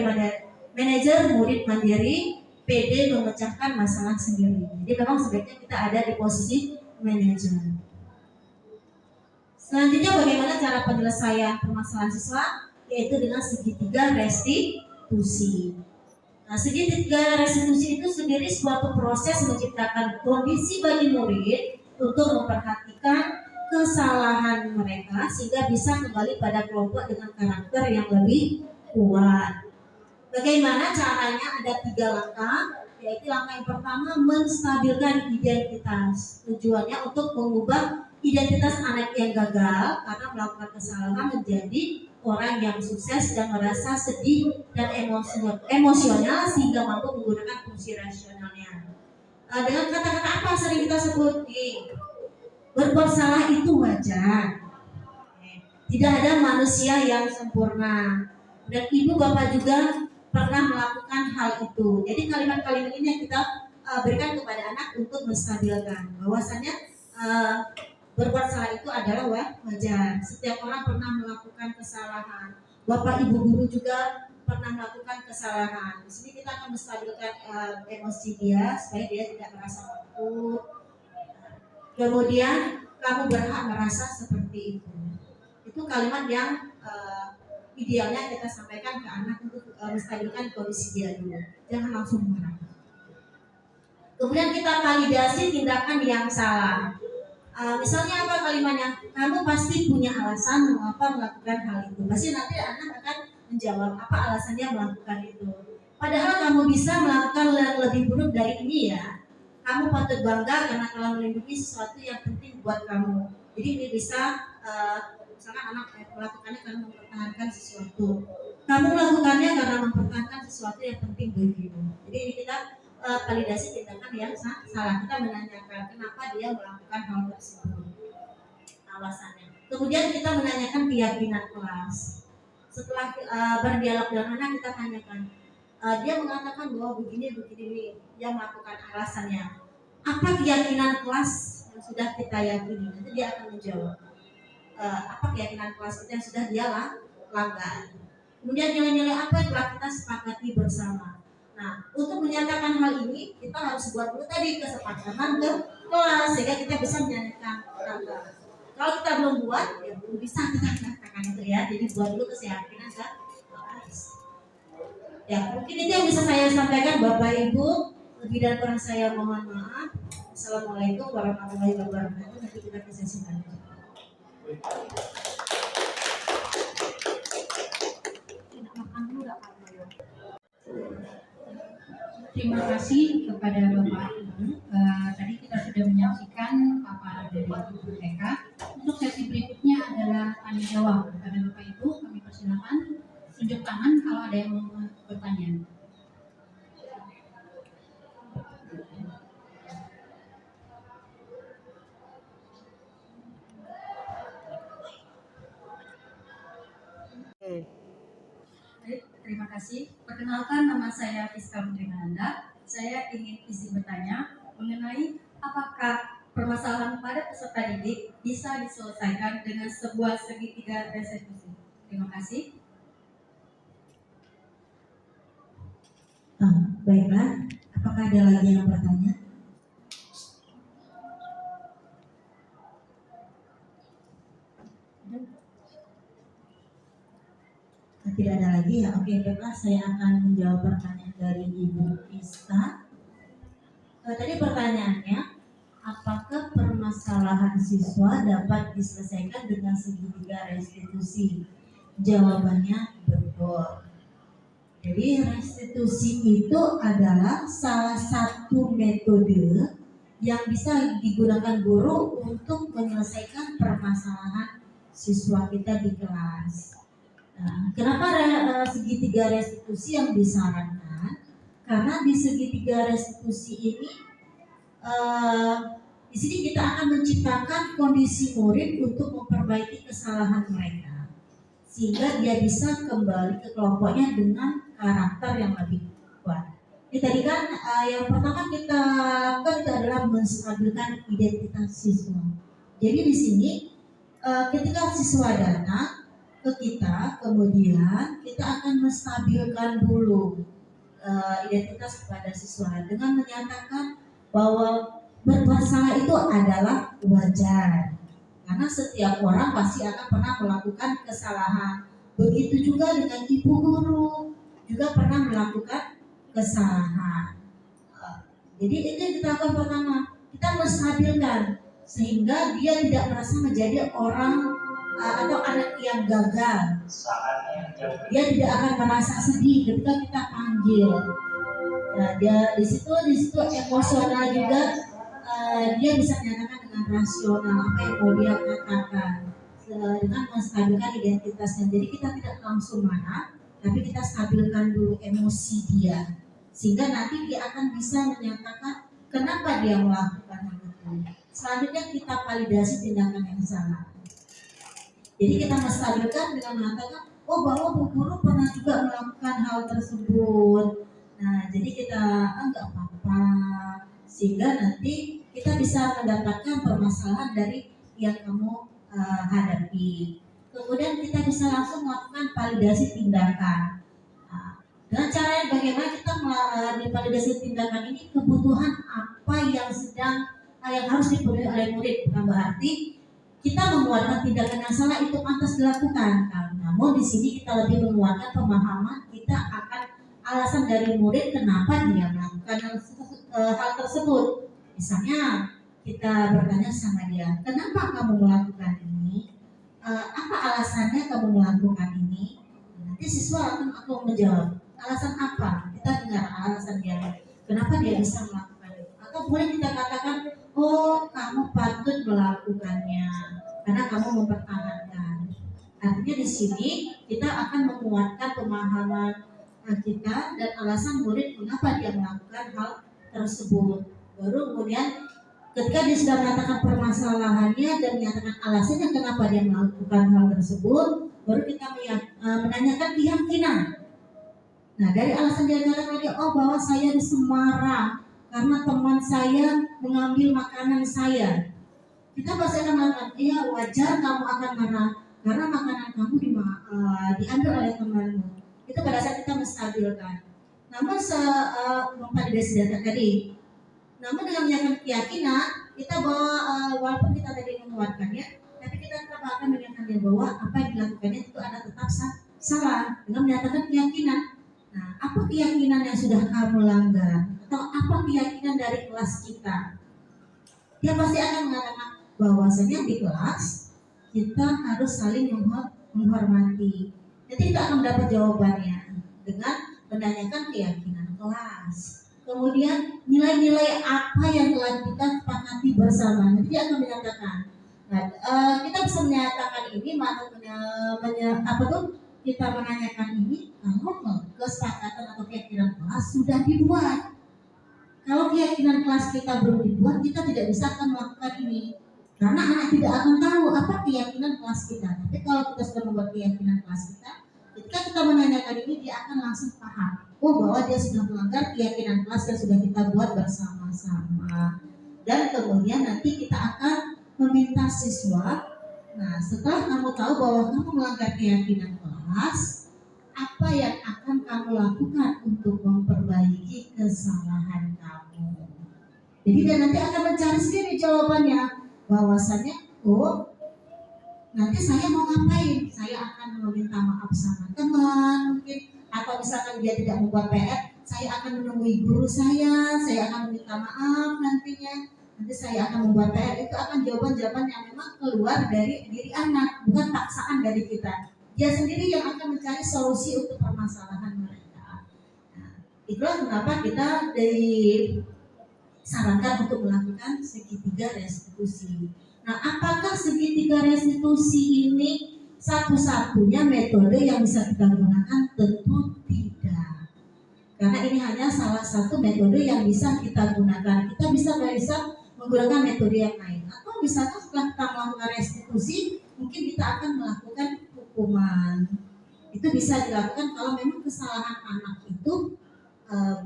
manajer, murid mandiri, PD memecahkan masalah sendiri. Jadi memang sebaiknya kita ada di posisi manajer. Selanjutnya bagaimana cara penyelesaian permasalahan siswa? Yaitu dengan segitiga restitusi. Nah, segitiga restitusi itu sendiri suatu proses menciptakan kondisi bagi murid untuk memperhatikan kesalahan mereka sehingga bisa kembali pada kelompok dengan karakter yang lebih kuat. Bagaimana caranya? Ada 3 langkah, yaitu langkah yang pertama menstabilkan identitas. Tujuannya untuk mengubah identitas anak yang gagal karena melakukan kesalahan menjadi orang yang sukses dan merasa sedih dan emosional sehingga mampu menggunakan fungsi rasionalnya. Dengan kata-kata apa sering kita sebut? Berbuat salah itu wajar. Tidak ada manusia yang sempurna. Dan ibu bapak juga pernah melakukan hal itu. Jadi kalimat-kalimat ini yang kita berikan kepada anak untuk menstabilkan bahwasanya berbuat salah itu adalah wajar. Setiap orang pernah melakukan kesalahan. Bapak ibu guru juga pernah melakukan kesalahan. Di sini kita akan menstabilkan emosi dia supaya dia tidak merasa takut. Kemudian kamu berhak merasa seperti itu. Itu kalimat yang idealnya kita sampaikan ke anak untuk menstabilkan kondisi dia dulu. Jangan langsung marah. Kemudian kita validasi tindakan yang salah. Misalnya apa kalimatnya? Kamu pasti punya alasan mengapa melakukan hal itu. Pasti nanti anak akan menjawab apa alasannya melakukan itu. Padahal kamu bisa melakukan yang lebih buruk dari ini ya. Kamu patut bangga karena telah melindungi sesuatu yang penting buat kamu. Jadi ini bisa misalkan anak melakukannya karena mempertahankan sesuatu. Kamu melakukannya karena mempertahankan sesuatu yang penting bagimu. Jadi ini kita validasi tindakan yang salah. Kita menanyakan kenapa dia melakukan hal tersebut, alasannya. Kemudian kita menanyakan keyakinan kelas. Setelah berdialog dengan anak, kita tanyakan. Dia mengatakan bahwa begini, dia melakukan alasannya. Apa keyakinan kelas yang sudah kita yakini? Nanti dia akan menjawab. Apa keyakinan kelas itu yang sudah dia langgar. Kemudian nilai-nilai apa yang telah kita sepakati bersama. Nah, untuk menyatakan hal ini kita harus buat dulu tadi kesepakatan ke kelas sehingga kita bisa menyanyikan kelas. Kalau kita belum buat, ya belum bisa kita katakan itu ya. Jadi buat dulu keyakinan ke kelas. Ya, mungkin itu yang bisa saya sampaikan Bapak Ibu. Lebih dan kurang saya mohon maaf. Assalamualaikum warahmatullahi wabarakatuh. Nanti kita ke sesi lanjut. Terima kasih kepada Bapak Ibu. Tadi kita sudah menyaksikan paparan dari Ibu Eka. Untuk sesi berikutnya adalah tanya jawab kepada Bapak Ibu. Kami persilakan tunjuk tangan kalau ada yang mau bertanya. Terima kasih. Perkenalkan, nama saya Fiska Putri Nanda. Saya ingin izin bertanya mengenai apakah permasalahan pada peserta didik bisa diselesaikan dengan sebuah segitiga restitusi. Terima kasih. Baiklah, apakah ada lagi yang bertanya? Tidak ada lagi ya. Oke, baiklah, saya akan menjawab pertanyaan dari Ibu Ista. Tadi pertanyaannya, apakah permasalahan siswa dapat diselesaikan dengan segitiga restitusi? Jawabannya betul. Jadi restitusi itu adalah salah satu metode yang bisa digunakan guru untuk menyelesaikan permasalahan siswa kita di kelas. Nah, kenapa segitiga restitusi yang disarankan? Karena di segitiga restitusi ini di sini kita akan menciptakan kondisi murid untuk memperbaiki kesalahan mereka, sehingga dia bisa kembali ke kelompoknya dengan karakter yang lebih kuat. Ini tadi kan yang pertama kita lakukan itu adalah menstabilkan identitas siswa. Jadi di sini ketika siswa datang ke kita, kemudian kita akan menstabilkan dulu identitas kepada siswa dengan menyatakan bahwa berbuat salah itu adalah wajar, karena setiap orang pasti akan pernah melakukan kesalahan. Begitu juga dengan ibu guru juga pernah melakukan kesalahan. Jadi itu yang kita lakukan pertama, kita menstabilkan sehingga dia tidak merasa menjadi orang atau anak yang gagal. Dia tidak akan merasa sedih ketika kita panggil. Nah, dia di situ emosional juga. Dia bisa menyatakan dengan rasional apa yang mau dia katakan dengan menstabilkan identitasnya. Jadi kita tidak langsung marah, tapi kita stabilkan dulu emosi dia, sehingga nanti dia akan bisa menyatakan kenapa dia melakukan hal itu. Selanjutnya kita validasi tindakan yang salah. Jadi kita menstabilkan dengan mengatakan, oh bahwa Bu Guru pernah juga melakukan hal tersebut. Nah, jadi kita enggak apa-apa, sehingga nanti kita bisa mendapatkan permasalahan dari yang kamu hadapi. Kemudian kita bisa langsung melakukan validasi tindakan. Nah, dengan cara bagaimana kita validasi tindakan ini, kebutuhan apa yang harus dipenuhi oleh murid, bukan berarti kita menguatkan tindakan yang salah itu pantas dilakukan. Namun di sini kita lebih menguatkan pemahaman kita akan alasan dari murid kenapa dia melakukan hal tersebut. Misalnya kita bertanya sama dia, kenapa kamu melakukan ini? Apa alasannya kamu melakukan ini? Nanti siswa akan menjawab, alasan apa? Kita dengar alasan dia, kenapa dia bisa melakukan itu. Atau boleh kita katakan, oh kamu patut melakukannya karena kamu mempertahankan. Artinya di sini kita akan menguatkan pemahaman kita dan alasan murid mengapa dia melakukan hal tersebut. Baru kemudian ketika dia sudah menyatakan permasalahannya dan menyatakan alasannya kenapa dia melakukan hal tersebut, baru kita menanyakan keyakinan. Nah, dari alasan dia katakan dia, oh bahwa saya marah karena teman saya mengambil makanan saya. Kita pasti akan mengatakan, iya wajar kamu akan marah karena makanan kamu diambil oleh temanmu. Itu pada saat kita menstabilkan. Namun pada dasarnya tadi, namun dengan menyatakan keyakinan, kita bahwa walaupun kita tadi menguatkannya, tapi kita tetap akan menyatakan bahwa apa yang dilakukannya itu ada tetap salah dengan menyatakan keyakinan. Nah, apa keyakinan yang sudah kamu langgar? Atau apa keyakinan dari kelas kita? Dia pasti akan mengatakan bahwasanya di kelas kita harus saling menghormati. Jadi kita akan mendapat jawabannya dengan menanyakan keyakinan kelas. Kemudian nilai-nilai apa yang telah kita sepakati bersama. Jadi dia akan menyatakan. Nah, kita bisa menyatakan ini kita menanyakan ini kalau kesepakatan atau keyakinan kelas sudah dibuat. Kalau keyakinan kelas kita belum dibuat, kita tidak bisa akan melakukan ini. Karena anak tidak akan tahu apa keyakinan kelas kita. Tapi kalau kita sudah membuat keyakinan kelas kita, ketika kita menanyakan ini, dia akan langsung paham. Oh, bahwa dia sudah melanggar keyakinan kelas yang sudah kita buat bersama-sama. Dan kemudian nanti kita akan meminta siswa, nah setelah kamu tahu bahwa kamu melanggar keyakinan kelas, apa yang akan kamu lakukan untuk memperbaiki kesalahan kamu? Jadi dia nanti akan mencari sendiri jawabannya, bahwasanya oh nanti saya mau ngapain? Saya akan meminta maaf sama teman mungkin, atau misalkan dia tidak membuat PR, saya akan menemui guru saya akan meminta maaf nantinya. Nanti saya akan membuat PR. Itu akan jawaban-jawaban yang memang keluar dari diri anak, bukan paksaan dari kita. Dia sendiri yang akan mencari solusi untuk permasalahan mereka. Nah, itulah kenapa kita disarankan untuk melakukan segitiga restitusi. Nah, apakah segitiga restitusi ini satu-satunya metode yang bisa kita gunakan? Tentu tidak. Karena ini hanya salah satu metode yang bisa kita gunakan. Kita bisa menggunakan metode yang lain. Atau misalkan setelah kita melakukan restitusi, mungkin kita akan melakukan hukuman. Itu bisa dilakukan kalau memang kesalahan anak itu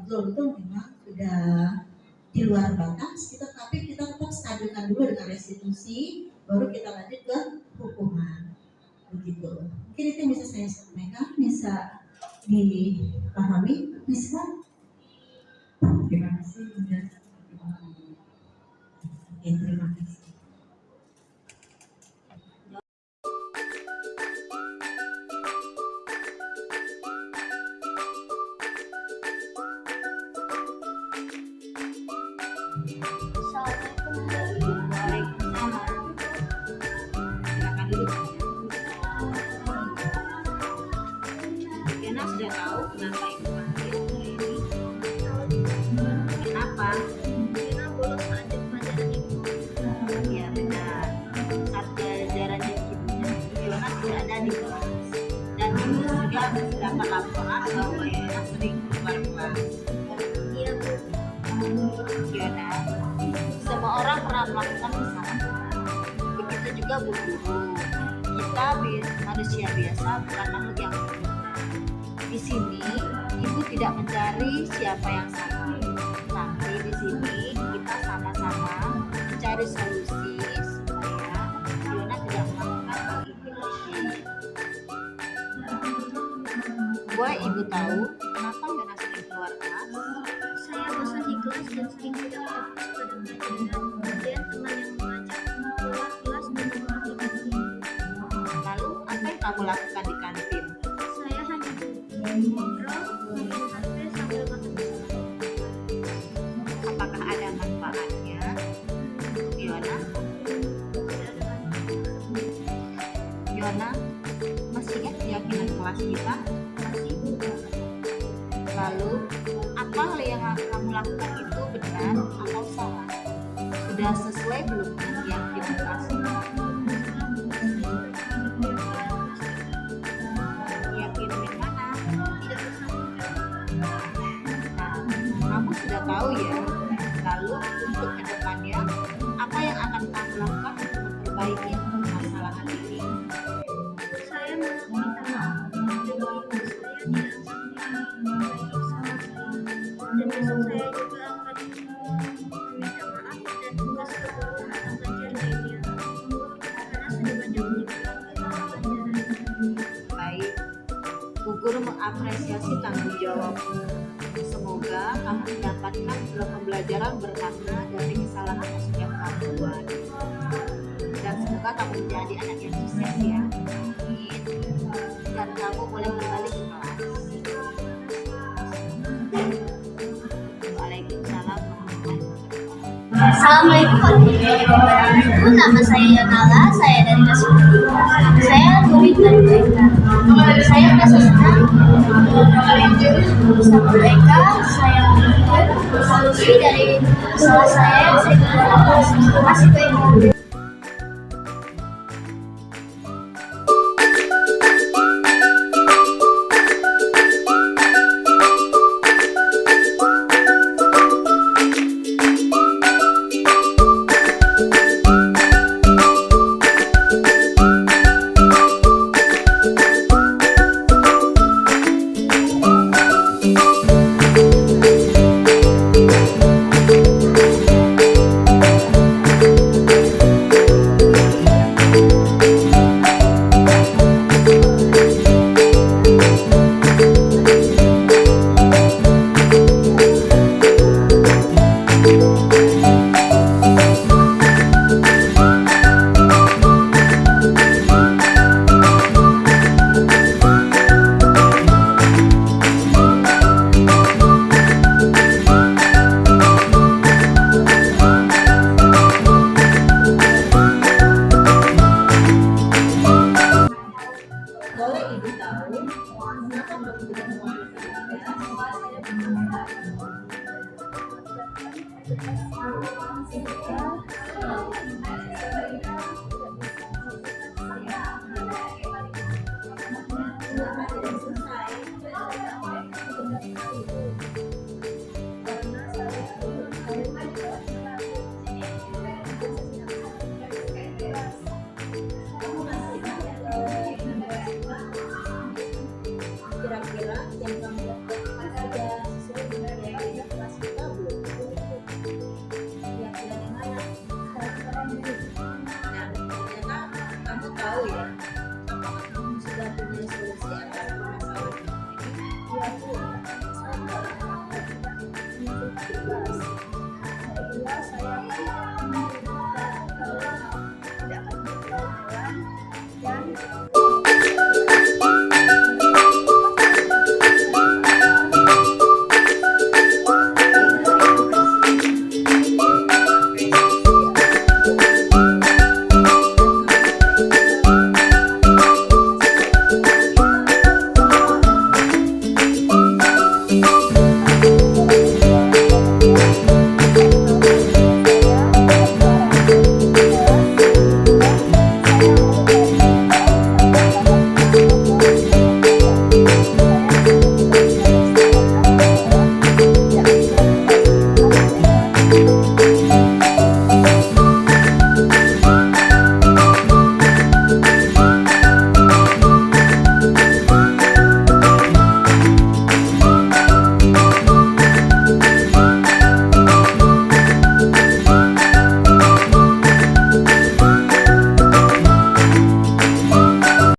betul-betul memang sudah di luar batas, tapi kita tetap stabilkan dulu dengan restitusi, baru kita lanjut ke hukuman. Begitu. Mungkin itu yang bisa saya sampaikan, bisa dipahami, bisa. Terima kasih. Terima kasih. Silakan duduk. Diana sudah tahu kenapa ibu panggil hari ini? Kenapa? Karena bolos lanjut pelajaran ibu. Ya benar. Saat pelajaran ibunya, Diana tidak ada di kelas. Dan ibu juga mendapat laporan bahwa Diana sering keluar kelas. Iya bu. Diana, semua orang pernah melakukan kesalahan. Begitu juga bu guru. Kita manusia biasa, bukan makhluk yang sempurna. Di sini, ibu tidak mencari siapa yang salah, tapi di sini kita sama-sama mencari solusi supaya Diana tidak melakukan hal ini lagi. Boleh ibu tahu kenapa Diana sering keluar kelas? Saya bosan di kelas dan sering tidak fokus pada pelajaran. Kemudian teman yang mengajak keluar kelas dan memperhatikan kantin. Lalu apa yang kamu lakukan di kantin? Saya hanya ngobrol, main HP sambil makan bersama. Apakah ada manfaatnya? Lalu, apa hal yang kamu lakukan itu benar atau salah? Sudah sesuai belum dengan yang dimotivasi? Yakin yang mana? Nah, kamu sudah tahu ya. Lalu, untuk kedepannya, apa yang akan kamu lakukan untuk memperbaiki permasalahan ini? Saya meminta maaf kepada ibu saya tidak memperbaiki salah saya. Dan besok saya juga akan meminta maaf dan tugas ke guru atau kerja lainnya. Karena sudah banyak menyebabkan pelajaran. Baik, Bu Guru mengapresiasi tanggung jawabmu. Semoga kamu mendapatkan pembelajaran bermakna dari kesalahan yang sudah kamu buat. Dan semoga kamu menjadi anak yang sukses ya. Amin. Dan kamu boleh kembali ke kelas. Waalaikumsalam warahmatullahi wabarakatuh. Assalamualaikum warahmatullahi wabarakatuh. Nama saya Yonala, saya dari kelas 10. Saya murid dari TK. Saya merasa senang bersama mereka. Saya menemukan solusi dari masalah saya yang saya keluarkan. Terima kasih banyak. Boleh ibu tahu kenapa belum tidak mau kira-kira yang kamu lakukan sudah sesuai dengan yang kelas kita belum? Kira-kira yang mana? Nah, ternyata kamu tahu ya, apakah kamu sudah punya solusi atas permasalahan ini? Iya, Bu.